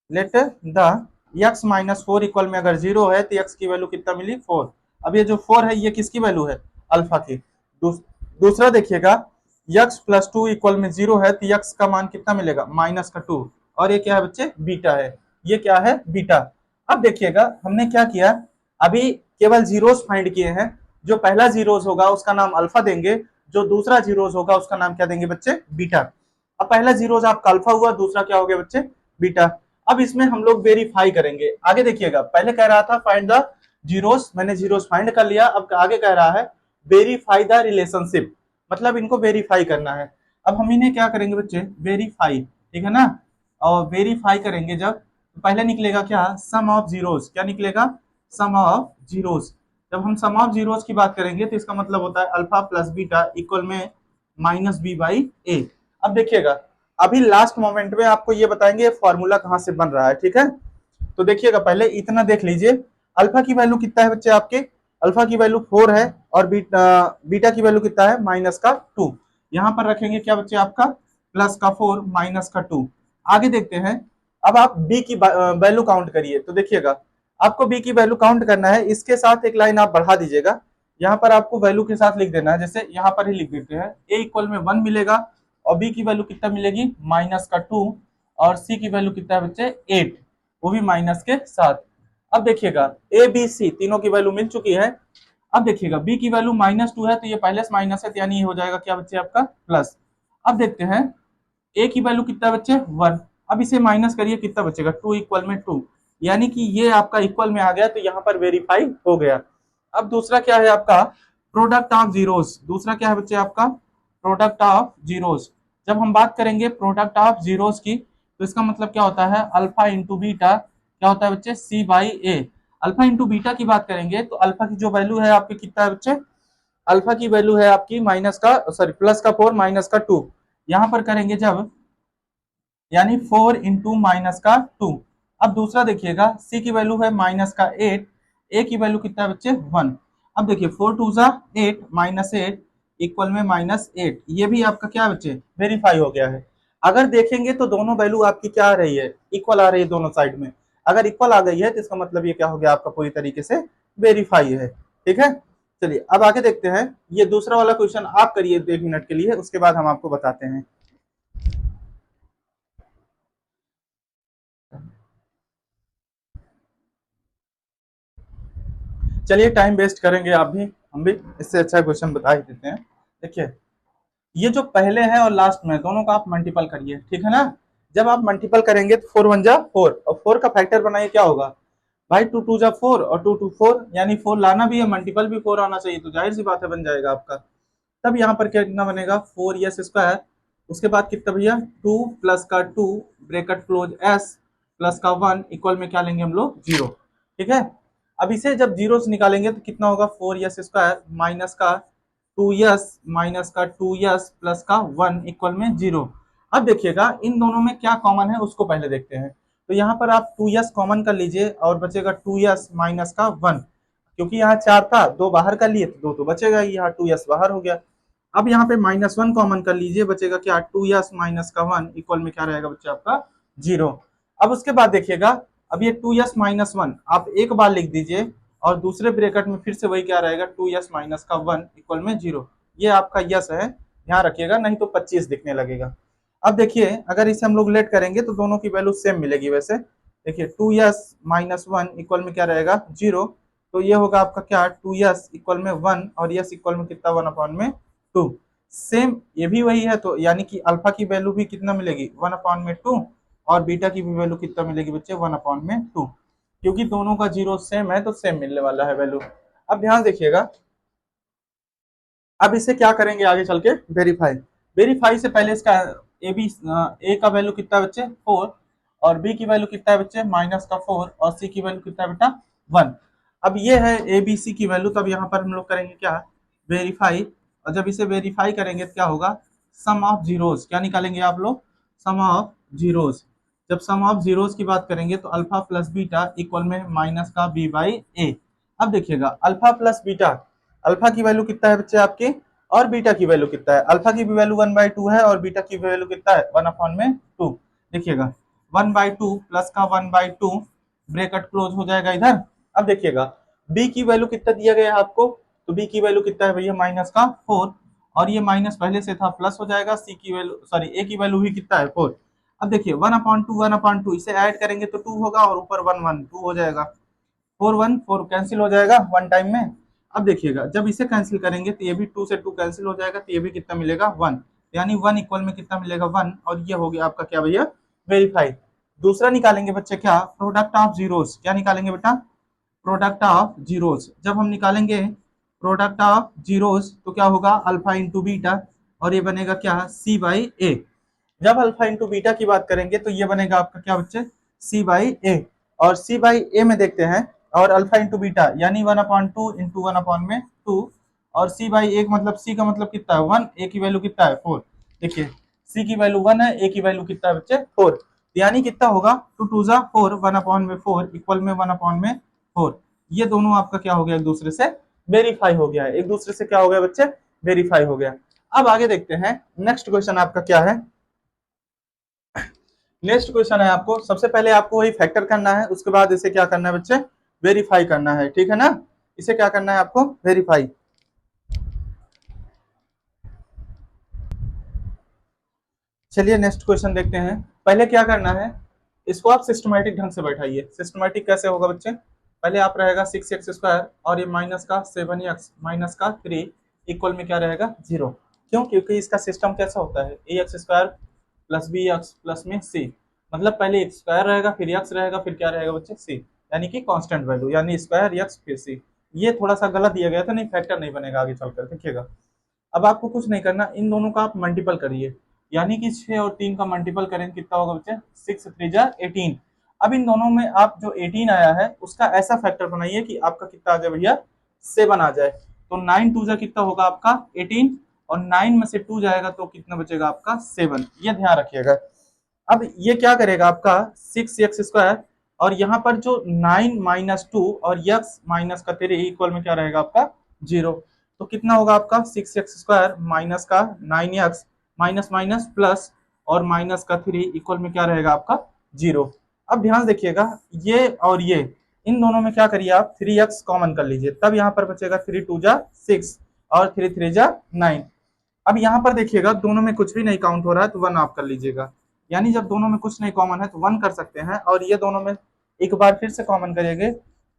let the x minus 4 equal में अगर 0 है तो यक्स की वैल्यू कितना मिली, 4। अब ये जो 4 है ये किसकी वैल्यू है, अल्फा की। दूसरा देखिएगा यक्स प्लस 2 इक्वल में 0 है तो यक्स का मान कितना मिलेगा, माइनस का 2, और ये क्या है बच्चे, बीटा है, ये क्या है, बीटा। अब देखिएगा हमने क्या किया, अभी केवल जीरोस फाइंड किए हैं, जो पहला जीरोस होगा उसका नाम अल्फा देंगे, जो दूसरा जीरोस होगा उसका नाम क्या देंगे बच्चे, बीटा। अब पहला जीरोस आपका अल्फा हुआ, दूसरा क्या हो गया बच्चे, बीटा। अब इसमें हम लोग वेरीफाई करेंगे, आगे देखिएगा, पहले कह रहा था फाइंड द जीरोस, मैंने जीरोस फाइंड कर लिया, अब आगे कह रहा है वेरीफाई द रिलेशनशिप, मतलब इनको वेरीफाई करना है। अब हम इन्हें क्या करेंगे बच्चे, वेरीफाई, ठीक है ना। और वेरीफाई करेंगे जब, तो पहले निकलेगा क्या, सम ऑफ जीरोस, क्या निकलेगा, सम ऑफ जीरोस। जब हम सम ऑफ जीरोस की बात करेंगे तो इसका मतलब होता है अल्फा प्लस बीटा इक्वल में माइनस बी बाई ए। अब देखिएगा अभी लास्ट मोमेंट में आपको ये बताएंगे फॉर्मूला कहां से बन रहा है, ठीक है। तो देखिएगा पहले इतना देख लीजिए, अल्फा की वैल्यू कितना है बच्चे आपके, अल्फा की वैल्यू 4 है, और बीटा की वैल्यू कितना है, माइनस का 2। यहां पर रखेंगे क्या बच्चे आपका, प्लस का 4 माइनस का 2। आगे देखते हैं, अब आप बी की वैल्यू काउंट करिए, तो देखिएगा आपको बी की वैल्यू काउंट करना है, इसके साथ एक लाइन आप बढ़ा दीजिएगा, यहाँ पर आपको वैल्यू के साथ लिख देना है, जैसे यहाँ पर ही लिख देते हैं, ए इक्वल में 1 मिलेगा, और बी की वैल्यू कितना मिलेगी, माइनस का 2, और सी की वैल्यू कितना है बच्चे, 8, वो भी माइनस के साथ। अब देखिएगा ए बी सी तीनों की वैल्यू मिल चुकी है। अब देखिएगा बी की वैल्यू माइनस 2 है तो ये पहले से माइनस है, तो यानी ये हो जाएगा क्या बच्चे आपका, प्लस। अब देखते हैं ए की वैल्यू कितना है बच्चे, 1। अब इसे माइनस करिए, कितना बचेगा, 2 इक्वल में 2, यानी कि ये आपका इक्वल में आ गया, तो यहाँ पर वेरीफाई हो गया। अब दूसरा क्या है आपका, प्रोडक्ट ऑफ जीरोस, दूसरा क्या है बच्चे आपका, प्रोडक्ट ऑफ जीरोस। जब हम बात करेंगे प्रोडक्ट ऑफ जीरोस की, तो इसका मतलब क्या होता है, अल्फा इंटू बीटा क्या होता है बच्चे, c by a. Alpha into beta की बात करेंगे तो अल्फा की जो वैल्यू है आपकी कितना है बच्चे, अल्फा की वैल्यू है आपकी माइनस का, सॉरी प्लस का 4 माइनस का 2। यहां पर करेंगे जब, यानी 4 इंटू माइनस का 2। अब दूसरा देखिएगा सी की वैल्यू है माइनस का 8, ए की वैल्यू कितना है बच्चे, 1। अब देखिए 4 टू जा 8 माइनस 8 इक्वल में माइनस 8, ये भी आपका क्या बच्चे, वेरीफाई हो गया है। अगर देखेंगे तो दोनों वैल्यू आपकी क्या आ रही है, इक्वल आ रही है दोनों साइड में। अगर इक्वल आ गई है तो इसका मतलब ये क्या हो गया आपका, पूरी तरीके से वेरीफाई है, ठीक है। चलिए अब आगे देखते हैं, ये दूसरा वाला क्वेश्चन आप करिए 1 मिनट के लिए, उसके बाद हम आपको बताते हैं। चलिए टाइम वेस्ट करेंगे आप भी, हम भी, इससे अच्छा क्वेश्चन बता ही देते हैं। देखिए ये जो पहले है और लास्ट में दोनों का आप मल्टीपल करिए, ठीक है ना। जब आप मल्टीपल करेंगे तो 4 1 जा 4, और 4 का फैक्टर बनाइए, क्या होगा भाई, 2 2 जा 4, और 2 2 4, यानी 4 लाना भी है, मल्टीपल भी 4 आना चाहिए, तो जाहिर सी बात है बन जाएगा आपका। तब यहाँ पर कितना बनेगा, 4 s स्क्वायर, उसके बाद कितना भैया, 2 प्लस का 2 ब्रेकेट क्लोज s प्लस का 1 इक्वल में क्या लेंगे हम लोग, 0, ठीक है। अब इसे जब जीरो से निकालेंगे तो कितना होगा, 4 s स्क्वायर माइनस का 2s माइनस का 2s प्लस का 1 इक्वल में 0। अब देखिएगा इन दोनों में क्या कॉमन है उसको पहले देखते हैं, तो यहाँ पर आप 2s कॉमन कर लीजिए, और बचेगा 2s माइनस का 1, क्योंकि यहाँ 4 था, 2 बाहर कर लिए तो 2 तो बचेगा ही, यहाँ 2s बाहर हो गया। अब यहाँ पे -1 कॉमन कर लीजिए, बचेगा क्या, 2s माइनस का 1 इक्वल में क्या रहेगा बच्चे आपका, 0। अब उसके बाद देखिएगा, अब ये 2s माइनस 1 आप एक बार लिख दीजिए, और दूसरे ब्रैकेट में फिर से वही क्या रहेगा, 2s माइनस का 1 इक्वल में 0। ये आपका यस है, ध्यान रखिएगा, नहीं तो 25 दिखने लगेगा। अब देखिए अगर इसे हम लोग लेट करेंगे तो दोनों की वैल्यू सेम मिलेगी वैसे, देखिए 2s-1 इक्वल में क्या रहेगा 0, तो ये होगा आपका क्या 2s इक्वल में 1 और s इक्वल में कितना 1 अपॉन में 2। सेम ये भी वही है, तो यानी कि अल्फा की वैल्यू भी कितना मिलेगी 1 अपॉन में 2 और बीटा की भी वैल्यू कितना मिलेगी बच्चे 1 अपॉन में 2, क्योंकि दोनों का जीरो सेम है तो सेम मिलने वाला है वैल्यू। अब ध्यान देखिएगा, अब इसे क्या करेंगे आगे चल के वेरीफाई। वेरीफाई से पहले इसका ए का वैल्यू कितना है बच्चे 4 और बी की वैल्यू कितना है बच्चे माइनस का 4 और सी की वैल्यू कितना है बेटा 1। अब ये है ए बी सी की वैल्यू, तब यहाँ पर हम लोग करेंगे क्या वेरीफाई, और जब इसे वेरीफाई करेंगे तो क्या होगा सम ऑफ जीरोस, क्या निकालेंगे आप लोग सम ऑफ जीरोस। जब सम ऑफ जीरोस की बात करेंगे तो अल्फा प्लस बीटा इक्वल में माइनस का बी बाई ए। अब देखिएगा अल्फा प्लस बीटा, अल्फा की वैल्यू कितना है बच्चे आपके और बीटा की वैल्यू कितना है, अल्फा की भी वैल्यू 1/2 है और बीटा की वैल्यू कितना है 1 अपॉन में 2। देखिएगा 1/2 प्लस का 1/2 ब्रैकेट क्लोज हो जाएगा इधर। अब देखिएगा बी की वैल्यू कितना दिया गया है आपको, तो बी की वैल्यू कितना है भैया माइनस का 4 और ये माइनस पहले से था प्लस हो जाएगा, सी की वैल्यू सॉरी ए की वैल्यू भी कितना है 4। अब देखिए 1/2 इसे ऐड करेंगे तो 2 होगा और ऊपर 1 1 2 हो जाएगा, 4 1 4 कैंसिल हो जाएगा वन टाइम में। अब देखिएगा जब इसे कैंसिल करेंगे तो ये भी 2 से 2 कैंसिल हो जाएगा, तो ये भी कितना मिलेगा 1, यानी 1 इक्वल में कितना मिलेगा 1 और ये हो गया आपका क्या भैया वेरीफाई। दूसरा निकालेंगे बच्चे क्या प्रोडक्ट ऑफ जीरोस, क्या निकालेंगे बेटा प्रोडक्ट ऑफ जीरोस। जब हम निकालेंगे प्रोडक्ट ऑफ जीरोस तो क्या होगा अल्फा इंटू बीटा और ये बनेगा क्या सी बाई ए। जब अल्फा इंटू बीटा की बात करेंगे तो ये बनेगा आपका क्या बच्चे सी बाई ए, और सी बाई ए में देखते हैं और अल्फा इंटू बीटा यानी 1/2 इंटू 1 अपॉन में 2 और सी बाई ए मतलब सी का मतलब कितना है 1, ए की वैल्यू कितना है 4। देखिए सी की वैल्यू 1 है, ए की वैल्यू कितना है बच्चे 4, यानी कितना होगा 2 2 जा 4 1 अपॉन में 4 इक्वल में 1 अपॉन में 4। ये दोनों आपका क्या हो गया एक दूसरे से वेरीफाई हो गया है, एक दूसरे से क्या हो गया बच्चे वेरीफाई हो गया। अब आगे देखते हैं नेक्स्ट क्वेश्चन आपका क्या है। नेक्स्ट क्वेश्चन है आपको सबसे पहले आपको वही फैक्टर करना है, उसके बाद इसे क्या करना है बच्चे वेरीफाई करना है, ठीक है ना। इसे क्या करना है आपको वेरीफाई। चलिए नेक्स्ट क्वेश्चन देखते हैं। पहले क्या करना है इसको आप सिस्टमैटिक ढंग से बैठाइए। सिस्टमैटिक कैसे होगा बच्चे, पहले आप रहेगा 6x² और ये माइनस का 7x माइनस का 3 इक्वल में क्या रहेगा 0। क्यों, क्योंकि इसका सिस्टम कैसा होता है ax² प्लस bx प्लस में c, मतलब पहले x स्क्वायर रहेगा फिर x रहेगा फिर क्या रहेगा बच्चे c, यानी कि कांस्टेंट वैल्यू यानी स्क्वायर x फिर c। ये थोड़ा सा गलत दिया गया था, नहीं फैक्टर नहीं बनेगा आगे चलकर देखिएगा। अब आपको कुछ नहीं करना, इन दोनों का आप मल्टीपल करिए, यानी कि 6 और 3 का मल्टीपल करेंगे कितना होगा बच्चे 6 3 जा 18। अब इन दोनों में आप जो 18 आया है उसका ऐसा फैक्टर बनाइए कि आपका कितना आ जाए भैया 7 आ जाए, तो 9 2 जा कितना होगा आपका 18 और 9 में से 2 जाएगा तो कितना बचेगा आपका 7, ये ध्यान रखिएगा। अब ये क्या करेगा आपका 6x² और यहाँ पर जो 9 माइनस 2 और x माइनस का 3 इक्वल में क्या रहेगा आपका 0, तो कितना होगा आपका 6x² माइनस का 9x माइनस माइनस प्लस और माइनस का 3 इक्वल में क्या रहेगा आपका 0। अब ध्यान देखिएगा ये और ये इन दोनों में क्या करिए आप 3x कॉमन कर लीजिए, तब यहाँ पर बचेगा 3 2 जा 6 और 3 3 जा 9। अब यहाँ पर देखिएगा दोनों में कुछ भी नहीं काउंट हो रहा है तो 1 आप कर लीजिएगा, यानी जब दोनों में कुछ नहीं कॉमन है तो 1 कर सकते हैं। और ये दोनों में एक बार फिर से कॉमन करेंगे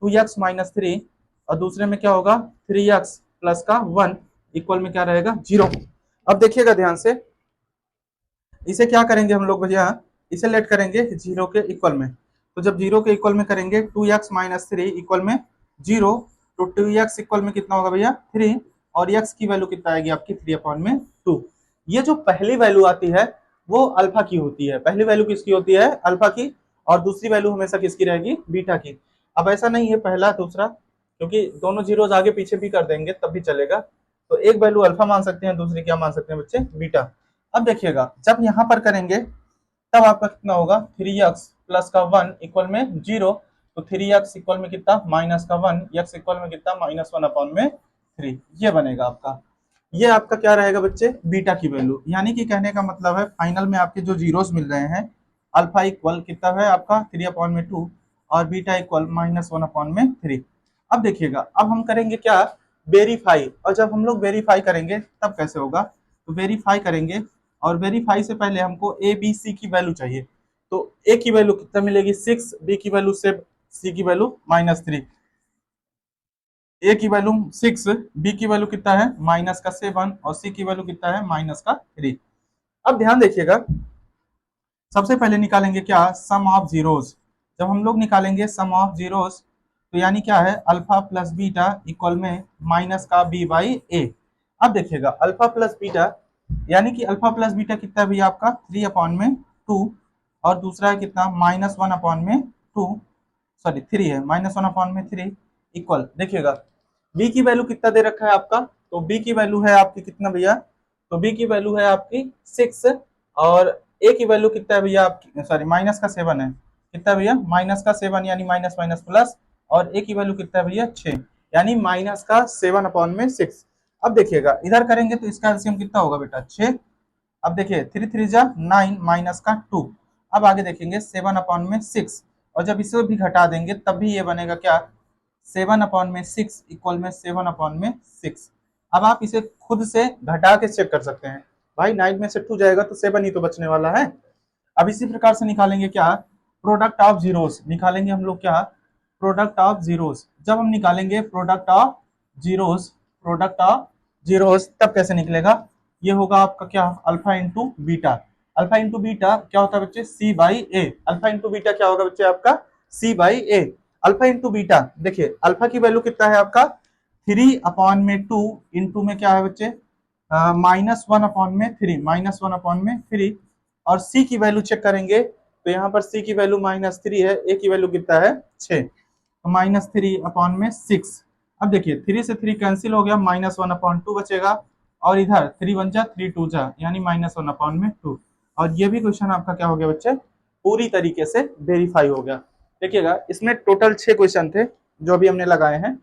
2x माइनस 3 और दूसरे में क्या होगा 3x प्लस का 1 इक्वल में क्या रहेगा 0। अब देखिएगा ध्यान से इसे क्या करेंगे हम लोग भैया इसे लेट करेंगे 0 के इक्वल में, तो जब 0 के इक्वल में करेंगे 2x माइनस 3 इक्वल में 0, तो 2x इक्वल में कितना होगा भैया 3 और x की वैल्यू कितना आएगी आपकी 3 अपॉन में 2। ये जो पहली वैल्यू आती है वो अल्फा की होती है, पहली वैल्यू किसकी होती है अल्फा की और दूसरी वैल्यू हमेशा किसकी रहेगी बीटा की। अब ऐसा नहीं है पहला दूसरा, क्योंकि दोनों जीरोज आगे पीछे भी कर देंगे तब भी चलेगा, तो एक वैल्यू अल्फा मान सकते हैं दूसरी क्या मान सकते हैं बच्चे बीटा। अब देखिएगा जब यहाँ पर करेंगे तब आपका कितना होगा 3x प्लस का 1 इक्वल में 0, तो 3x इक्वल में कितना माइनस का 1 x इक्वल में कितना -1 अपॉन में 3, ये बनेगा आपका। ये आपका क्या रहेगा बच्चे बीटा की वैल्यू, यानी कि कहने का मतलब है फाइनल में आपके जो जीरोस मिल रहे हैं अल्फा इक्वल कितना है आपका 3 अपॉन में 2 और बीटा इक्वल -1 अपॉन में 3। अब देखिएगा अब हम करेंगे क्या वेरीफाई, और जब हम लोग वेरीफाई करेंगे तब कैसे होगा, तो वेरीफाई करेंगे और वेरीफाई से पहले हमको ए बी सी की वैल्यू चाहिए, तो ए की वैल्यू कितना मिलेगी 6, बी की वैल्यू 7, सी की वैल्यू -3। ए की वैल्यू 6, बी की वैल्यू कितना है -7 और सी की वैल्यू कितना है -3। अब ध्यान देखिएगा, सबसे पहले निकालेंगे क्या, सम ऑफ जीरोस। जब हम लोग निकालेंगे सम ऑफ जीरोस तो यानी क्या है, अल्फा प्लस बीटा इक्वल में माइनस का बी बाई ए। अब देखिएगा अल्फा प्लस बीटा यानी कि अल्फा प्लस बीटा कितना है भैया आपका 3/2, और दूसरा है कितना -1/2, सॉरी 3 है, -1/3 इक्वल। देखिएगा बी की वैल्यू कितना दे रखा है आपका, तो बी की वैल्यू है आपकी कितना भैया, तो बी की वैल्यू है आपकी 6, और ए की वैल्यू कितना है भैया आपकी, सॉरी -7 है, कितना भैया -7 यानी माइनस माइनस प्लस, और ए की वैल्यू कितना है भैया 6 यानी -7/6। अब देखिएगा इधर करेंगे तो इसका एलसीएम कितना होगा बेटा 6। अब देखिए 3 3 जा 9 माइनस का 2। अब आगे देखेंगे 7/6, और जब इसे भी घटा देंगे तब भी ये बनेगा क्या, 7/6 इक्वल में 7/6। अब आप इसे खुद से घटा के चेक कर सकते हैं, भाई 9 में से 2 जाएगा तो 7 ही तो बचने वाला है। अब इसी प्रकार से निकालेंगे क्या, प्रोडक्ट ऑफ जीरोस निकालेंगे हम लोग क्या, प्रोडक्ट ऑफ जीरोस। जब हम निकालेंगे प्रोडक्ट ऑफ जीरोस तब कैसे निकलेगा, ये होगा आपका क्या, alpha into beta. Alpha into beta क्या होता है बच्चे, c by a. Alpha into beta क्या होगा बच्चे आपका, c by a. Alpha into beta, देखिए अल्फा की वैल्यू कितना है आपका 3/2, इंटू में क्या है बच्चे -1/3, और सी की वैल्यू चेक करेंगे तो यहाँ पर सी की वैल्यू -3 है, ए की वैल्यू कितना है 6, तो -3/6। अब देखिए 3 से 3 कैंसिल हो गया, -1/2 बचेगा, और इधर 3 1 जा 3 2 जा यानी -1/2। और ये भी क्वेश्चन आपका क्या हो गया बच्चे, पूरी तरीके से वेरीफाई हो गया। देखिएगा इसमें टोटल 6 क्वेश्चन थे जो अभी हमने लगाए हैं,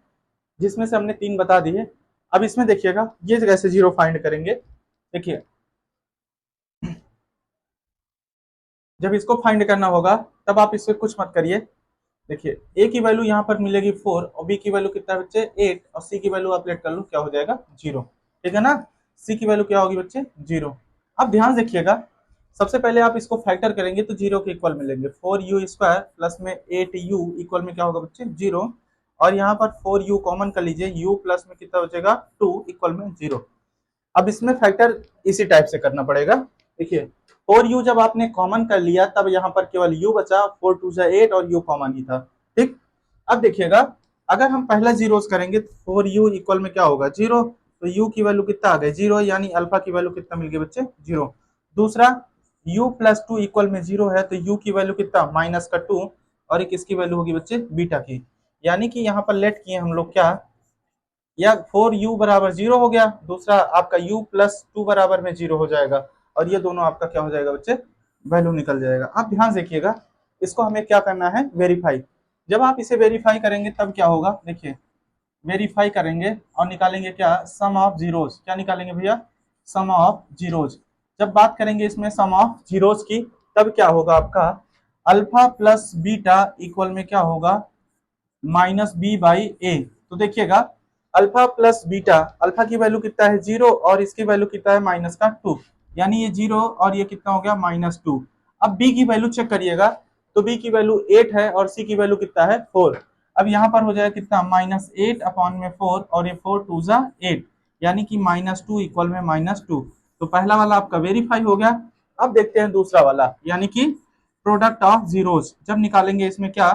जिसमें से हमने 3 बता दिए। अब इसमें देखिएगा ये कैसे जीरो फाइंड करेंगे। देखिए जब इसको फाइंड करना होगा तब आप इससे कुछ मत करिए। देखिए ए की वैल्यू यहाँ पर मिलेगी 4, और बी की वैल्यू कितना है बच्चे 8, और सी की वैल्यू आप लेट कर लो क्या हो जाएगा 0। ठीक है ना, सी की वैल्यू क्या होगी बच्चे 0। अब ध्यान रखिएगा, सबसे पहले आप इसको फैक्टर करेंगे तो 0 के इक्वल मिलेंगे, 4u² प्लस में 8u इक्वल में क्या होगा बच्चे 0, और यहाँ पर 4u कॉमन कर लीजिए, u प्लस में कितना बचेगा 2 इक्वल में 0। अब इसमें फैक्टर इसी टाइप से करना पड़ेगा। देखिए 4u जब आपने कॉमन कर लिया तब यहाँ पर केवल u बचा, 4 2 8 और u कॉमन ही था। ठीक, अब देखिएगा अगर हम पहला जीरोस करेंगे तो 4u इक्वल में क्या होगा 0, तो u की वैल्यू कितना आ गई 0, यानी अल्फा की वैल्यू कितना मिल गई बच्चे 0। दूसरा u प्लस 2 इक्वल में 0 है, तो u की वैल्यू कितना -2, और एक इसकी वैल्यू होगी बच्चे बीटा की, यानी कि यहाँ पर लेट किए हम लोग क्या, या 4u बराबर 0 हो गया, दूसरा आपका u प्लस 2 बराबर में 0 हो जाएगा, और ये दोनों आपका क्या हो जाएगा बच्चे वैल्यू निकल जाएगा। अब ध्यान देखिएगा इसको हमें क्या करना है वेरीफाई। जब आप इसे वेरीफाई करेंगे तब क्या होगा, देखिए वेरीफाई करेंगे और निकालेंगे क्या, सम ऑफ जीरोस। क्या निकालेंगे भैया, सम ऑफ जीरोस। जब बात करेंगे इसमें सम ऑफ जीरोस की तब क्या होगा आपका, अल्फा प्लस बीटा इक्वल में क्या होगा -b/a। तो देखिएगा अल्फा प्लस बीटा, अल्फा की वैल्यू कितना है 0, और इसकी वैल्यू कितना है -2, यानी ये 0 और ये कितना हो गया -2। अब b की वैल्यू चेक करिएगा, तो b की वैल्यू 8 है और c की वैल्यू कितना है 4। अब यहाँ पर हो जाएगा कितना -8/4, और ये 4 2 जा 8 यानी कि -2 इक्वल में -2। तो पहला वाला आपका वेरीफाई हो गया। अब देखते हैं दूसरा वाला, यानी कि प्रोडक्ट ऑफ जीरोस। जब निकालेंगे इसमें क्या,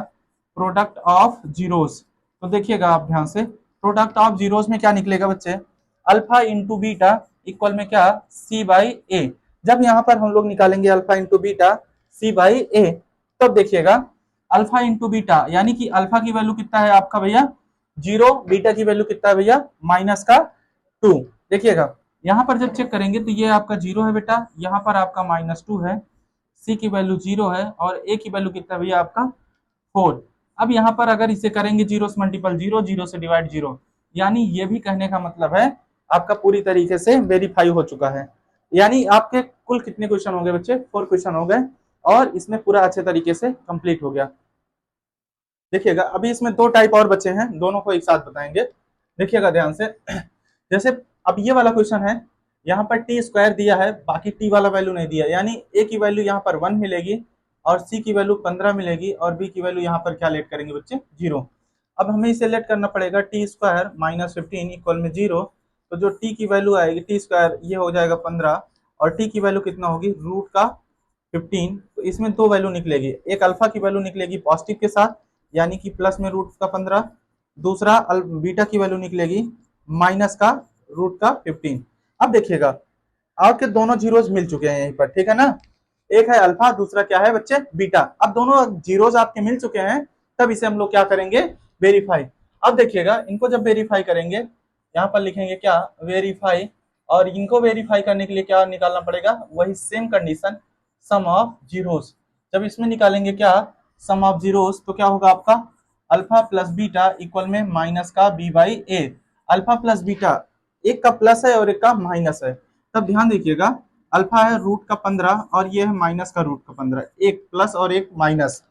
प्रोडक्ट ऑफ जीरोस, तो देखिएगा आप ध्यान से, प्रोडक्ट ऑफ जीरोस में क्या निकलेगा बच्चे, अल्फा इंटू बीटा इक्वल में क्या c/a। जब यहाँ पर हम लोग निकालेंगे अल्फा इंटू बीटा c/a, तब देखिएगा अल्फा इंटू बीटा यानी कि अल्फा की वैल्यू कितना है आपका भैया 0, बीटा की वैल्यू कितना है भैया -2। देखिएगा यहाँ पर जब चेक करेंगे तो ये आपका 0 है बेटा, यहाँ पर आपका -2 है, सी की वैल्यू 0 है, और ए की वैल्यू कितना भैया आपका 4। अब यहाँ पर अगर इसे करेंगे 0 से मल्टीपल 0, 0 से डिवाइड 0, यानी ये भी कहने का मतलब है आपका पूरी तरीके से वेरीफाई हो चुका है। यानी आपके कुल कितने क्वेश्चन हो गए बच्चे, 4 क्वेश्चन हो गए, और इसमें पूरा अच्छे तरीके से कंप्लीट हो गया। देखिएगा अभी इसमें 2 टाइप और बचे हैं, दोनों को एक साथ बताएंगे। देखिएगा ध्यान से, जैसे अब ये वाला क्वेश्चन है, यहाँ पर टी स्क्वायर दिया है, बाकी टी वाला वैल्यू नहीं दिया, यानी ए की वैल्यू यहाँ पर 1 मिलेगी, और सी की वैल्यू 15 मिलेगी और बी की वैल्यू यहाँ पर क्या लेट करेंगे बच्चे, 0। अब हमें इसे लेट करना पड़ेगा टी स्क्वायर माइनस 15 इक्वल में 0। तो जो टी की वैल्यू आएगी टी स्क्वायर ये हो जाएगा 15 और टी की वैल्यू कितना होगी रूट का 15। तो इसमें दो वैल्यू निकलेगी, एक अल्फा की वैल्यू निकलेगी पॉजिटिव के साथ यानी कि प्लस में रूट का 15, दूसरा बीटा की वैल्यू निकलेगी माइनस का रूट का 15। अब देखिएगा आपके दोनों जीरोज मिल चुके हैं यहीं पर, ठीक है ना। एक है अल्फा, दूसरा क्या है बच्चे, बीटा। अब दोनों जीरोज आपके मिल चुके हैं, तब इसे हम लोग क्या करेंगे, वेरीफाई। अब देखिएगा इनको जब वेरीफाई करेंगे, यहाँ पर लिखेंगे क्या, वेरीफाई। और इनको वेरीफाई करने के लिए क्या निकालना पड़ेगा, वही same condition, sum of zeros. जब इसमें निकालेंगे क्या, सम ऑफ जीरोज, तो क्या होगा आपका अल्फा प्लस बीटा इक्वल में माइनस का b by a. Alpha plus beta, एक का प्लस है और एक का माइनस है। तब ध्यान देखिएगा अल्फा है रूट का 15 और ये है माइनस का रूट का 15, एक प्लस और एक माइनस।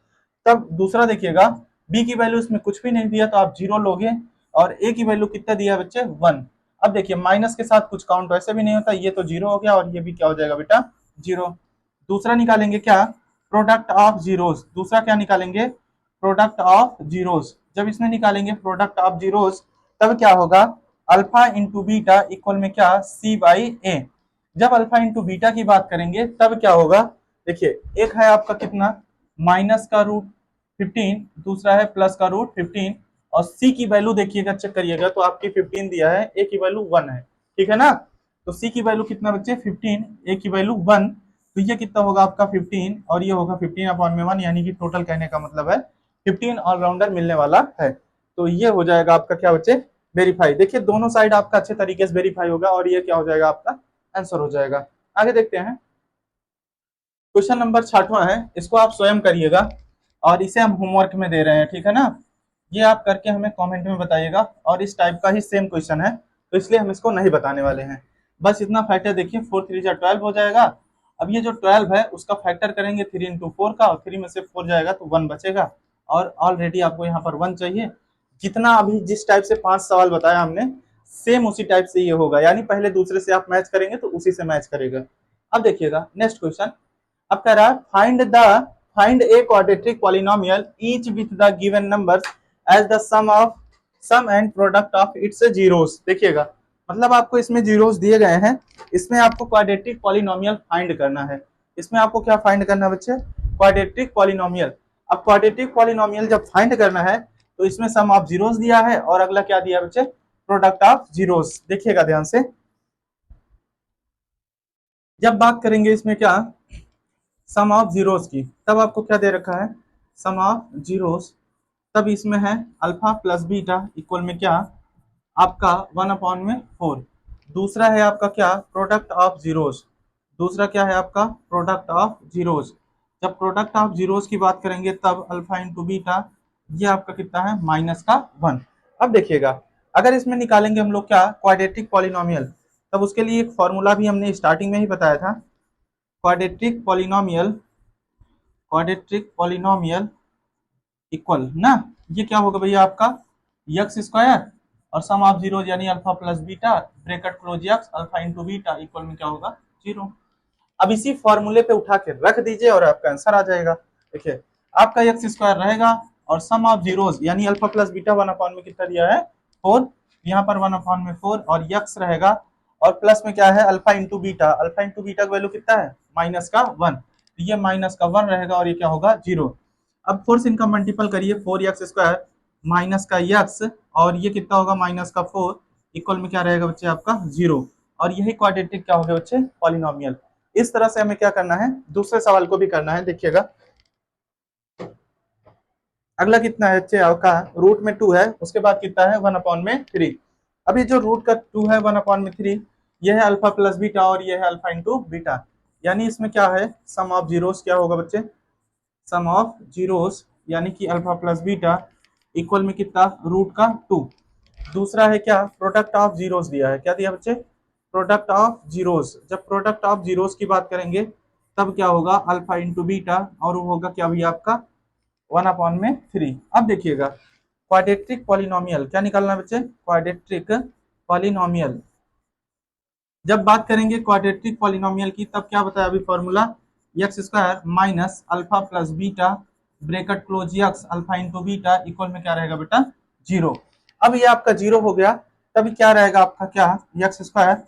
तब दूसरा देखिएगा बी की वैल्यू इसमें कुछ भी नहीं दिया तो आप 0 लोगे और ए की वैल्यू कितना दिया बच्चे, 1। अब देखिए माइनस के साथ कुछ काउंट वैसे भी नहीं होता, ये तो 0 हो गया और ये भी क्या हो जाएगा बेटा, 0। दूसरा निकालेंगे क्या, प्रोडक्ट ऑफ जीरोज। दूसरा क्या निकालेंगे, प्रोडक्ट ऑफ जीरोज। जब इसमें निकालेंगे प्रोडक्ट ऑफ जीरोज, तब क्या होगा, अल्फा इंटू बीटा इक्वल में क्या, सी बाई ए। जब अल्फा इंटू बीटा की बात करेंगे तब क्या होगा, देखिए एक है आपका कितना माइनस का रूट 15, दूसरा है प्लस का रूट 15। और सी की वैल्यू देखिएगा, चेक करिएगा तो आपकी 15 दिया है, ए की वैल्यू 1 है, ठीक है ना। तो सी की वैल्यू कितना बच्चे 15, ए की वैल्यू 1। तो ये कितना होगा आपका 15 और ये होगा 15 अपॉन में 1, यानी कि टोटल कहने का मतलब है 15 ऑलराउंडर मिलने वाला है। तो ये हो जाएगा आपका क्या बच्चे, वेरीफाई। देखिए दोनों साइड आपका अच्छे तरीके से वेरीफाई होगा और ये क्या हो जाएगा आपका आंसर हो जाएगा। आगे देखते हैं, क्वेश्चन नंबर 60वां है, इसको आप स्वयं करिएगा और इसे हम होमवर्क में दे रहे हैं, ठीक है ना। ये आप करके हमें कमेंट में बताइएगा और इस टाइप का ही सेम क्वेश्चन है तो इसलिए हम इसको नहीं बताने वाले हैं। बस इतना फैक्टर देखिए, 4 3 12 हो जाएगा। अब ये जो 12 है उसका फैक्टर करेंगे 3 इंटू 4 का, और 3 में से 4 जाएगा तो 1 बचेगा और ऑलरेडी आपको यहाँ पर 1 चाहिए। जितना अभी जिस टाइप से 5 सवाल बताया हमने सेम उसी टाइप से ये होगा, यानी पहले दूसरे से आप मैच करेंगे तो उसी से मैच करेगा। अब देखिएगा नेक्स्ट क्वेश्चन, अब कह रहा है find a quadratic polynomial each with the given numbers as the sum and product of its zeros. देखिएगा मतलब आपको इसमें जीरोस दिए गए हैं, इसमें आपको क्वाड्रेटिक पॉलिनोमियल फाइंड करना है। इसमें आपको क्या फाइंड करना है बच्चे, क्वाड्रेटिक पॉलिनोमियल। अब क्वाड्रेटिक पॉलिनोमियल जब फाइंड करना है तो इसमें सम ऑफ जीरोस दिया है और अगला क्या दिया बच्चे, प्रोडक्ट ऑफ जीरोस। देखिएगा ध्यान से, जब बात करेंगे इसमें क्या सम ऑफ जीरोस की, तब आपको क्या दे रखा है, सम ऑफ जीरोस। तब इसमें है अल्फा प्लस बीटा इक्वल में क्या, आपका 1/4। दूसरा है आपका क्या, प्रोडक्ट ऑफ जीरोस। दूसरा क्या है आपका प्रोडक्ट ऑफ जीरोस। जब प्रोडक्ट ऑफ जीरोस की बात करेंगे तब अल्फा इंटू बीटा, ये आपका कितना है माइनस का 1। अब देखिएगा अगर इसमें निकालेंगे हम लोग क्या क्वाड्रेटिक पॉलिनोमियल, तब उसके लिए एक फॉर्मूला भी हमने स्टार्टिंग में ही बताया था, क्वाड्रेटिक पॉलिनोमियल इक्वल ना, ये क्या होगा भैया आपका यक्स स्क्वायर और सम ऑफ जीरो यानी alpha plus beta bracket close x alpha into beta equal में क्या होगा 0। अब इसी फॉर्मूले पे उठा के रख दीजिए और आपका आंसर आ जाएगा। देखिए आपका यक्स स्क्वायर रहेगा और सम ऑफ जीरोस यानी अल्फा प्लस बीटा 1/में कितना दिया है 4, यहाँ पर 1/4 और यक्स रहेगा और प्लस में क्या है alpha into beta, alpha into beta का वैल्यू कितना है माइनस का 1, तो ये माइनस का 1 रहेगा और ये क्या होगा 0। अब फोर से इनका मल्टीपल करिए, 4x² माइनस का यक्स और ये कितना होगा माइनस का 4 इक्वल में क्या रहेगा बच्चे आपका 0। और यही क्वाड्रेटिक क्या हो गया बच्चे पॉलिनोमियल। इस तरह से हमें क्या करना है, दूसरे सवाल को भी करना है। देखिएगा अगला कितना है बच्चे आपका रूट में 2 है, उसके बाद कितना है 1/3। अभी जो रूट का 2 है 1/3 ये है अल्फा प्लस बीटा और ये है अल्फा इंटू बीटा, यानी इसमें क्या है सम ऑफ जीरोस क्या होगा बच्चे, सम ऑफ जीरोस यानी कि अल्फा प्लस बीटा इक्वल में कितना रूट का 2। दूसरा है क्या प्रोडक्ट ऑफ जीरोस दिया है, क्या दिया बच्चे प्रोडक्ट ऑफ जीरोस। जब प्रोडक्ट ऑफ जीरोस की बात करेंगे तब क्या होगा अल्फा इंटू बीटा और वो होगा क्या भैया आपका 1/3। अब देखिएगा क्वाड्रेटिक पॉलिनोमियल क्या निकालना बच्चे, क्वाड्रेटिक पॉलिनोमियल। जब बात करेंगे क्वाड्रेटिक पॉलिनोमियल की तब क्या बताया अभी formula, x square minus alpha plus beta bracket close x alpha into beta equal में क्या रहेगा बेटा, जीरो। अब ये आपका जीरो हो गया, तभी क्या रहेगा आपका क्या, एक्स स्क्वायर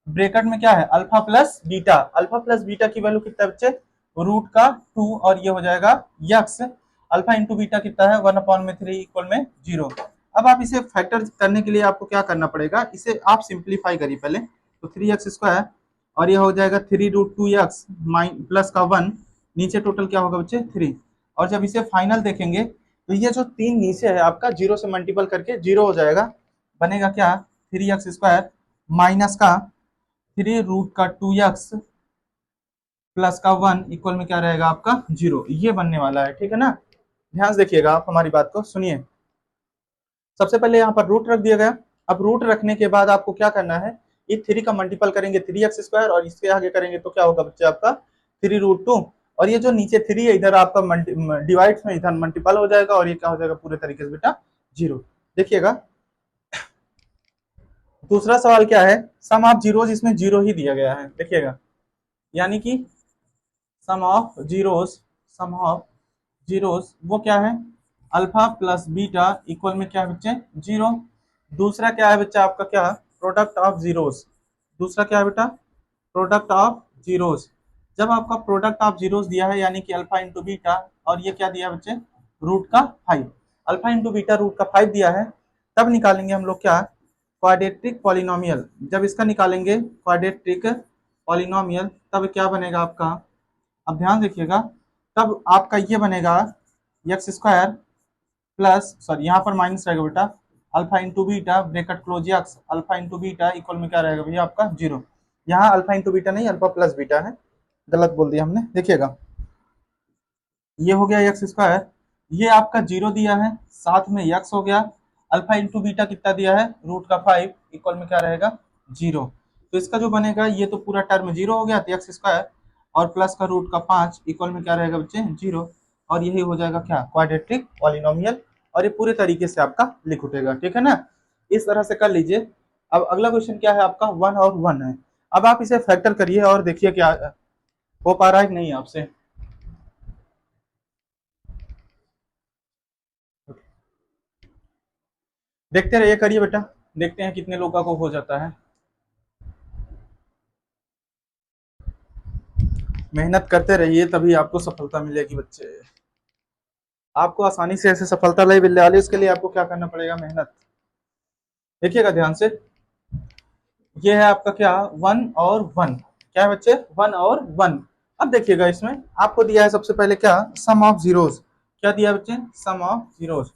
ब्रैकेट में क्या है alpha plus beta, alpha plus beta की वैल्यू कितना है बच्चे, रूट का 2, और ये हो जाएगा यक्स अल्फा इंटू बीटा कितना है 1/3 इक्वल में जीरो। अब आप इसे फैक्टर करने के लिए आपको क्या करना पड़ेगा, इसे आप सिंप्लीफाई करिए पहले, तो 3x² और ये हो जाएगा 3√2x प्लस का 1, नीचे टोटल क्या होगा बच्चे 3, और जब इसे फाइनल देखेंगे तो ये जो 3 नीचे है आपका जीरो से मल्टीपल करके जीरो हो जाएगा, बनेगा क्या 3x² माइनस का 3√2x प्लस का 1 इक्वल में क्या रहेगा आपका जीरो, ये बनने वाला है, ठीक है ना। ध्यान से देखिएगा आप हमारी बात को सुनिए। सबसे पहले यहाँ पर रूट रख दिया गया। अब रूट रखने के बाद आपको क्या करना है, ये 3 का मल्टीपल करेंगे 3x² और इसके आगे करेंगे तो क्या होगा बच्चे आपका 3√2, और ये जो नीचे 3 है इधर आपका डिवाइड में इधर मल्टीपल हो जाएगा और ये क्या हो जाएगा पूरे तरीके से बेटा जीरो। देखिएगा दूसरा सवाल क्या है, सम ऑफ जीरोज, इसमें जीरो ही दिया गया है, देखिएगा यानी कि sum of zeros, sum of zeros वो क्या है अल्फा प्लस बीटा इक्वल में क्या है बच्चे जीरो। दूसरा क्या है बच्चा आपका क्या, प्रोडक्ट ऑफ जीरोज, दूसरा क्या है बेटा प्रोडक्ट ऑफ जीरोज। जब आपका प्रोडक्ट ऑफ जीरोज दिया है यानी कि अल्फा इंटू बीटा, और ये क्या दिया बच्चे रूट का 5, अल्फा इंटू बीटा रूट का 5 दिया है, तब निकालेंगे हम लोग क्या क्वाड्रेटिक पॉलिनोमियल। जब इसका निकालेंगे क्वाड्रेटिक पॉलिनोमियल तब क्या बनेगा आपका, अब ध्यान देखिएगा, तब आपका ये बनेगा एक्स स्क्वायर प्लस सॉरी यहाँ पर माइनस रहेगा बेटा alpha into beta bracket close x alpha into beta equal में क्या रहेगा भैया आपका जीरो। यहाँ अल्फा इंटू बीटा नहीं अल्फा प्लस बीटा है, गलत बोल दिया हमने। देखिएगा ये हो गया एक्स स्क्वायर, ये आपका जीरो दिया है, साथ में एक्स हो गया, अल्फा इंटू बीटा कितना दिया है रूट का 5 इक्वल में क्या रहेगा जीरो। तो इसका जो बनेगा ये तो पूरा टर्म जीरो हो गया, तो एक्स स्क्वायर और प्लस का रूट का 5 इक्वल में क्या रहेगा बच्चे जीरो, और यही हो जाएगा क्या क्वाड्रेटिक पॉलिनोमियल, और ये पूरे तरीके से आपका लिख उठेगा, ठीक है ना। इस तरह से कर लीजिए। अब अगला क्वेश्चन क्या है आपका 1 और 1 है। अब आप इसे फैक्टर करिए और देखिए क्या हो पा रहा है कि नहीं आपसे। देखते रहिए, करिए बेटा, देखते हैं कितने लोगों को हो जाता है। मेहनत करते रहिए तभी आपको सफलता मिलेगी बच्चे, आपको आसानी से ऐसे सफलता नहीं मिलने वाली, उसके लिए आपको क्या करना पड़ेगा मेहनत। देखिएगा ध्यान से, ये है आपका क्या 1 और 1, क्या है बच्चे 1 और 1। अब देखिएगा इसमें आपको दिया है सबसे पहले क्या सम ऑफ जीरोज, क्या दिया बच्चे सम ऑफ जीरोज।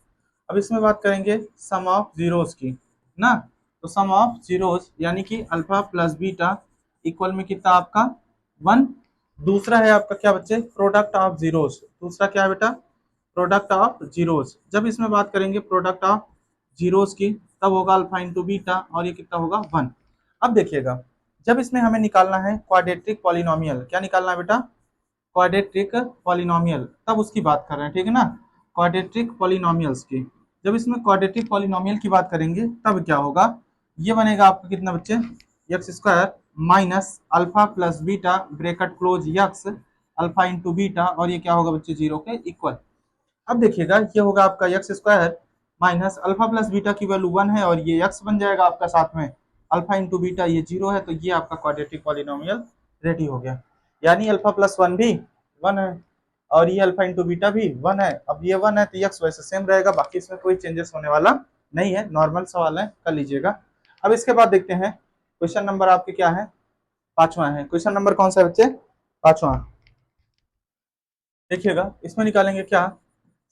अब इसमें बात करेंगे सम ऑफ जीरोज की ना, तो सम ऑफ जीरोज यानी कि अल्फा प्लस बीटा इक्वल में कितना आपका 1। दूसरा है आपका क्या बच्चे प्रोडक्ट ऑफ जीरोज, दूसरा क्या है बेटा प्रोडक्ट ऑफ जीरोज। जब इसमें बात करेंगे प्रोडक्ट ऑफ जीरोज की तब होगा अल्फा इंटू बीटा और ये कितना होगा 1। अब देखिएगा जब इसमें हमें निकालना है क्वाड्रेटिक पॉलिनोमियल, क्या निकालना है बेटा क्वाड्रेटिक पॉलिनोमियल, तब उसकी बात कर रहे हैं, ठीक है ना, क्वाड्रेटिक पॉलिनोमियल्स की। जब इसमें क्वाड्रेटिक पॉलिनोमियल की बात करेंगे तब क्या होगा, ये बनेगा आपका कितना बच्चे x square minus alpha plus beta bracket close x alpha into beta, और ये क्या होगा बच्चे जीरो के इक्वल। अब देखिएगा ये होगा आपका x square minus alpha plus beta की वैल्यू 1 है और ये एक्स बन जाएगा आपका, साथ में अल्फा इंटू बीटा ये जीरो है, तो ये आपका क्वाड्रेटिक पॉलिनोमियल रेडी हो गया। यानी अल्फा प्लस 1 भी 1 है और ये अल्फा इंटू बीटा भी 1 है। अब ये 1 है तो एक्स वैसे सेम रहेगा, बाकी इसमें कोई चेंजेस होने वाला नहीं है, नॉर्मल सवाल है, कर लीजिएगा। अब इसके बाद देखते हैं क्वेश्चन नंबर आपके क्या है, पांचवा है। क्वेश्चन नंबर कौन सा है बच्चे, पांचवा। देखिएगा इसमें निकालेंगे क्या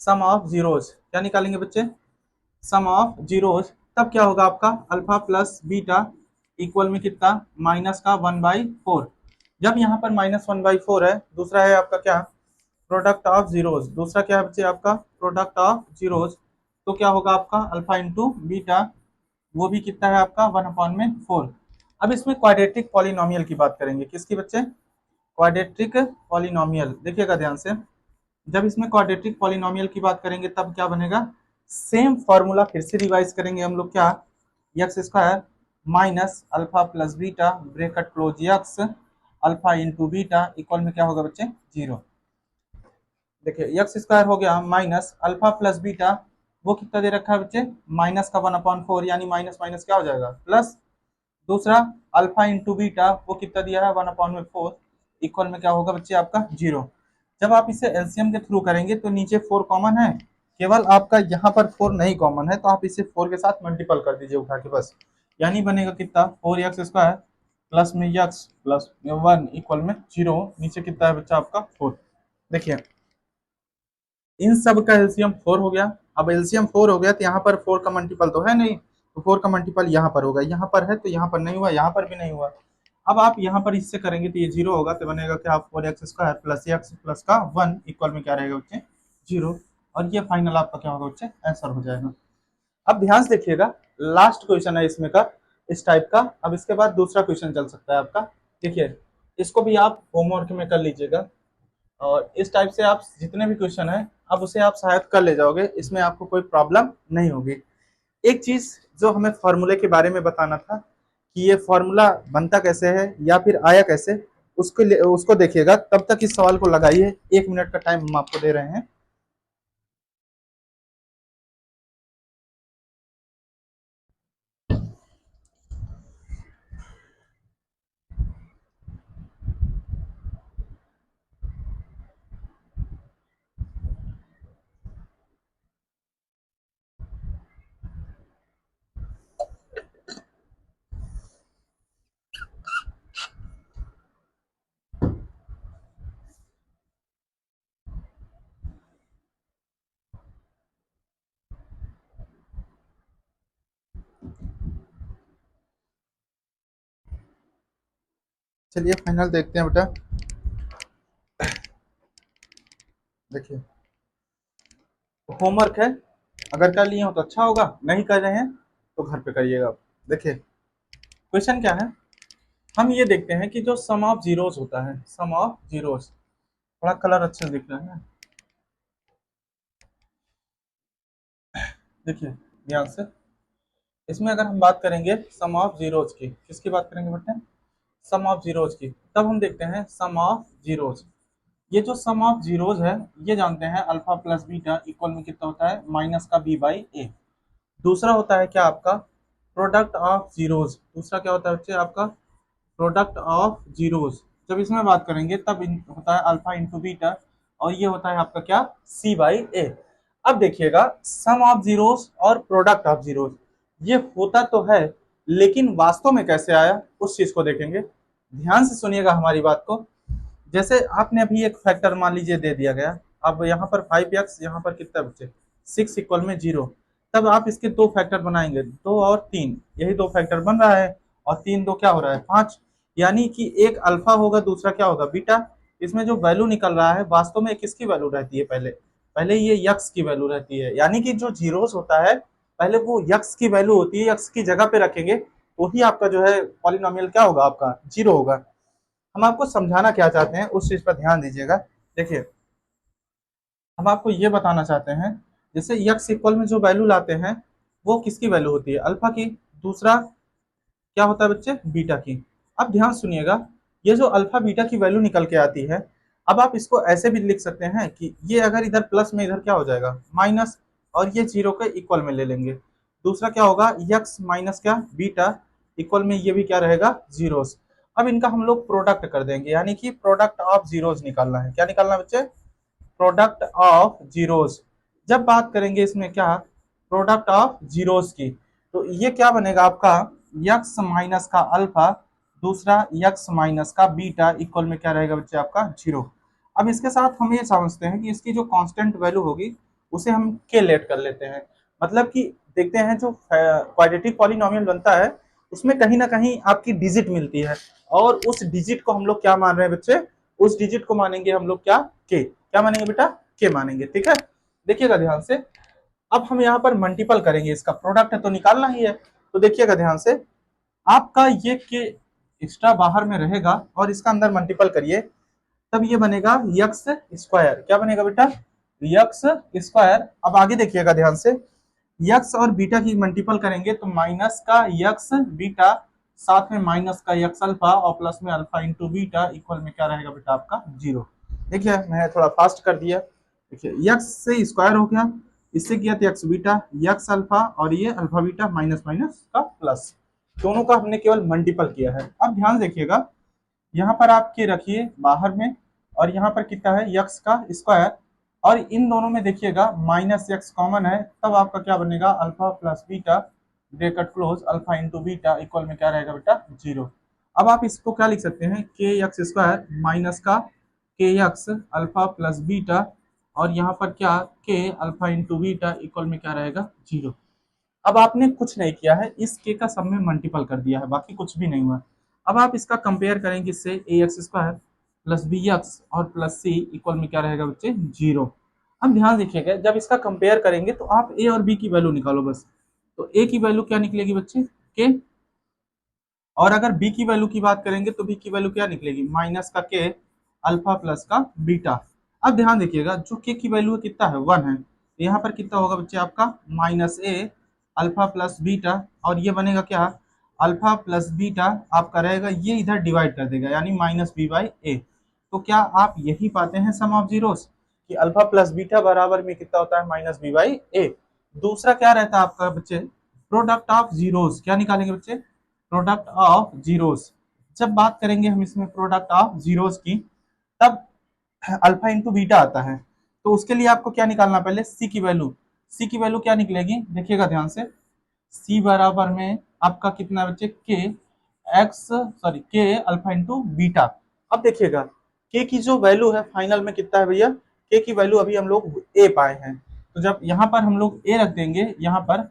सम ऑफ जीरोज, क्या निकालेंगे बच्चे सम ऑफ जीरोज। तब क्या होगा आपका अल्फा प्लस बीटा इक्वल में कितना माइनस का 1/4। जब यहाँ पर -1/4 है, दूसरा है आपका क्या प्रोडक्ट ऑफ जीरोज, दूसरा क्या है बच्चे आपका प्रोडक्ट ऑफ जीरोज, तो क्या होगा आपका अल्फा इंटू बीटा, वो भी कितना है आपका 1/4। अब इसमें क्वाड्रेटिक पॉलिनोमियल की बात करेंगे, किसकी बच्चे क्वाड्रेटिक पॉलिनोमियल। देखिएगा ध्यान से, जब इसमें क्वाड्रेटिक पॉलिनोमियल की बात करेंगे तब क्या बनेगा, सेम फॉर्मूला फिर से रिवाइज करेंगे हम लोग, क्या x square minus alpha plus beta bracket close x alpha into beta equal में क्या होगा बच्चे 0। देखिए एक्स स्क्वायर हो गया माइनस अल्फा प्लस बीटा, वो कितना दे रखा है बच्चे माइनस का 1/4, यानी माइनस माइनस क्या हो जाएगा प्लस। दूसरा अल्फा इंटू बीटा वो कितना दिया है 1/4 इक्वल में क्या होगा बच्चे आपका 0। जब आप इसे एलसीएम के थ्रू करेंगे तो नीचे 4 कॉमन है, केवल आपका यहाँ पर 4 नहीं कॉमन है, तो आप इसे 4 के साथ मल्टीपल कर दीजिए उठा के बस, यानी बनेगा कितना 4x² प्लस में x प्लस में 1 इक्वल में 0। नीचे कितना है बच्चा आपका 4। देखिए इन सब का एलसीएम 4 हो गया। अब एलसीएम 4 हो गया तो यहाँ पर 4 का मल्टीपल तो है नहीं, तो 4 का मल्टीपल यहाँ पर होगा, यहाँ पर है तो यहाँ पर नहीं हुआ, यहाँ पर भी नहीं हुआ। अब आप यहाँ पर इससे करेंगे तो ये 0 होगा, तो बनेगा क्या 4x² प्लस x प्लस का 1 इक्वल में क्या रहेगा बच्चे 0। और ये फाइनल आपका क्या होगा बच्चे आंसर हो जाएगा। अब ध्यान से देखिएगा, लास्ट क्वेश्चन है इसमें का इस टाइप का। अब इसके बाद दूसरा क्वेश्चन चल सकता है आपका। देखिए इसको भी आप होमवर्क में कर लीजिएगा, और इस टाइप से आप जितने भी क्वेश्चन है अब उसे आप शायद कर ले जाओगे, इसमें आपको कोई प्रॉब्लम नहीं होगी। एक चीज जो हमें फॉर्मूले के बारे में बताना था कि ये फॉर्मूला बनता कैसे है या फिर आया कैसे, उसको देखिएगा। तब तक इस सवाल को लगाइए, 1 मिनट का टाइम हम आपको दे रहे हैं। चलिए फाइनल देखते हैं बेटा। देखिए होमवर्क है, अगर कर लिए हो तो अच्छा होगा, नहीं कर रहे हैं तो घर पे करिएगा। देखिए क्वेश्चन क्या है, हम ये देखते हैं कि जो सम ऑफ जीरोस होता है, सम ऑफ जीरोस, थोड़ा कलर अच्छे से दिख रहा है ना। देखिए ध्यान से, इसमें अगर हम बात करेंगे सम ऑफ जीरोस की, किसकी बात करेंगे बेटा सम ऑफ जीरोस की, तब हम देखते हैं सम ऑफ जीरोस। ये जो सम ऑफ जीरोस है ये जानते हैं अल्फा प्लस बीटा इक्वल में कितना होता है माइनस का b बाई ए। दूसरा होता है क्या आपका प्रोडक्ट ऑफ जीरोस, दूसरा क्या होता है बच्चे आपका प्रोडक्ट ऑफ जीरोस। जब इसमें बात करेंगे तब होता है अल्फा इंटू बीटा, और ये होता है आपका क्या c बाई ए। अब देखिएगा सम ऑफ जीरोस और प्रोडक्ट ऑफ जीरोस ये होता तो है, लेकिन वास्तव में कैसे आया उस चीज को देखेंगे। ध्यान से सुनिएगा हमारी बात को। जैसे आपने अभी एक फैक्टर मान लीजिए दे दिया गया, अब यहाँ पर 5x, यहाँ पर कितना बच्चे 6 इक्वल में 0, तब आप इसके दो फैक्टर बनाएंगे, 2 और 3, यही दो फैक्टर बन रहा है, और 3 2 क्या हो रहा है 5, यानी कि एक अल्फा होगा दूसरा क्या होगा बीटा। इसमें जो वैल्यू निकल रहा है वास्तव में किसकी वैल्यू रहती है, पहले पहले ये यक्स की वैल्यू रहती है, यानी कि जो जीरोस होता है पहले वो यक्स की वैल्यू होती है, यक्स की जगह पे रखेंगे तो ही आपका जो है पॉलिनोमियल क्या होगा आपका 0 होगा। हम आपको समझाना क्या चाहते हैं उस चीज पर ध्यान दीजिएगा। देखिए हम आपको ये बताना चाहते हैं, जैसे यक्स इक्वल में जो वैल्यू लाते हैं वो किसकी वैल्यू होती है अल्फा की, दूसरा क्या होता है बच्चे बीटा की। अब ध्यान सुनिएगा, ये जो अल्फा बीटा की वैल्यू निकल के आती है, अब आप इसको ऐसे भी लिख सकते हैं कि ये अगर इधर प्लस में इधर क्या हो जाएगा माइनस, और ये 0 के इक्वल में ले लेंगे। दूसरा क्या होगा यक्स माइनस क्या बीटा इक्वल में ये भी क्या रहेगा जीरोस। अब इनका हम लोग प्रोडक्ट कर देंगे, यानी कि प्रोडक्ट ऑफ जीरोस निकालना है। क्या निकालना है बच्चे प्रोडक्ट ऑफ जीरोस। जब बात करेंगे इसमें क्या प्रोडक्ट ऑफ जीरोस की, तो ये क्या बनेगा आपका यक्स माइनस का अल्फा, दूसरा यक्स माइनस का बीटा इक्वल में क्या रहेगा बच्चे आपका 0। अब इसके साथ हम ये समझते हैं कि इसकी जो कांस्टेंट वैल्यू होगी उसे हम के लेट कर लेते हैं, मतलब कि देखते हैं जो क्वाड्रेटिक पॉलिनोमियल बनता है उसमें कहीं ना कहीं आपकी डिजिट मिलती है, और उस डिजिट को हम लोग क्या मान रहे हैं बच्चे, उस डिजिट को मानेंगे हम लोग क्या के, क्या मानेंगे बेटा के मानेंगे, ठीक है। देखिएगा ध्यान से, अब हम यहाँ पर मल्टीपल करेंगे, इसका प्रोडक्ट है तो निकालना ही है, तो देखिएगा ध्यान से, आपका ये के एक्स्ट्रा बाहर में रहेगा और इसका अंदर मल्टीपल करिए, तब ये बनेगा यक्स स्क्वायर। क्या बनेगा बेटा यक्स स्क्वायर। अब आगे देखिएगा ध्यान से, यक्स और बीटा की मल्टीपल करेंगे तो माइनस का यक्स बीटा साथ में माइनस का एक्स अल्फा और प्लस में अल्फा इंटू बीटा इक्वल में क्या रहेगा बेटा आपका 0। देखिए मैं थोड़ा फास्ट कर दिया। देखिए एक्स से स्क्वायर हो गया, इससे किया था एक्स बीटा, एक्स अल्फा और ये अल्फा बीटा माइनस माइनस का प्लस, दोनों का हमने केवल मल्टीपल किया है। अब ध्यान देखिएगा, यहाँ पर आप के रखिए बाहर में और यहाँ पर कितना है एक्स का स्क्वायर, और इन दोनों में देखिएगा माइनस एक्स कॉमन है, तब आपका क्या बनेगा alpha plus beta bracket close alpha into beta equal में क्या रहेगा बेटा 0। अब आप इसको क्या लिख सकते हैं के एक्स स्क्वायर माइनस का के एक्स अल्फा प्लस बीटा और यहाँ पर क्या के अल्फा इंटू बीटा इक्वल में क्या रहेगा 0। अब आपने कुछ नहीं किया है, इस के का सब में मल्टीपल कर दिया है, बाकी कुछ भी नहीं हुआ। अब आप इसका कंपेयर करेंगे इससे a x square plus b x और प्लस सी इक्वल में क्या रहेगा बच्चे 0। अब ध्यान देखिएगा, जब इसका कंपेयर करेंगे तो आप ए और बी की वैल्यू निकालो बस। तो ए की वैल्यू क्या निकलेगी बच्चे के, और अगर बी की वैल्यू की बात करेंगे तो बी की वैल्यू क्या निकलेगी माइनस का के अल्फा प्लस का बीटा। अब ध्यान देखिएगा, जो के की वैल्यू कितना है 1 है, तो यहाँ पर कितना होगा बच्चे आपका माइनस ए अल्फा प्लस बीटा, और ये बनेगा क्या अल्फा प्लस बीटा आपका रहेगा, ये इधर डिवाइड कर देगा यानी माइनस बी बाई ए। तो क्या आप यही पाते हैं सम ऑफ जीरोस कि अल्फा प्लस बीटा बराबर में कितना होता है माइनस बी बाई ए। दूसरा क्या रहता है आपका बच्चे प्रोडक्ट ऑफ जीरोस, क्या निकालेंगे बच्चे प्रोडक्ट ऑफ जीरोस। जब बात करेंगे हम इसमें प्रोडक्ट ऑफ जीरोस की, तब अल्फा इंटू बीटा आता है, तो उसके लिए आपको क्या निकालना पहले सी की वैल्यू। सी की वैल्यू क्या निकलेगी देखिएगा ध्यान से, सी बराबर में आपका कितना बच्चे के एक्स सॉरी के अल्फा इंटू बीटा। अब देखिएगा के की जो वैल्यू है फाइनल में कितना है भैया, के की वैल्यू अभी हम लोग ए पाए हैं, तो जब यहाँ पर हम लोग ए रख देंगे यहाँ पर,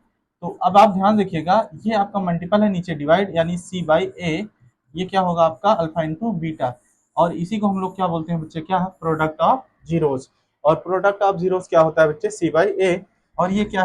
तो अब आप ध्यान देखिएगा ये आपका मल्टीपल है नीचे डिवाइड यानी सी बाई ए, ये क्या होगा आपका अल्फा इंटू बीटा, और इसी को हम लोग क्या बोलते हैं बच्चे क्या है प्रोडक्ट ऑफ जीरोस। और प्रोडक्ट ऑफ जीरोस क्या होता है बच्चे सी बाई ए, और ये क्या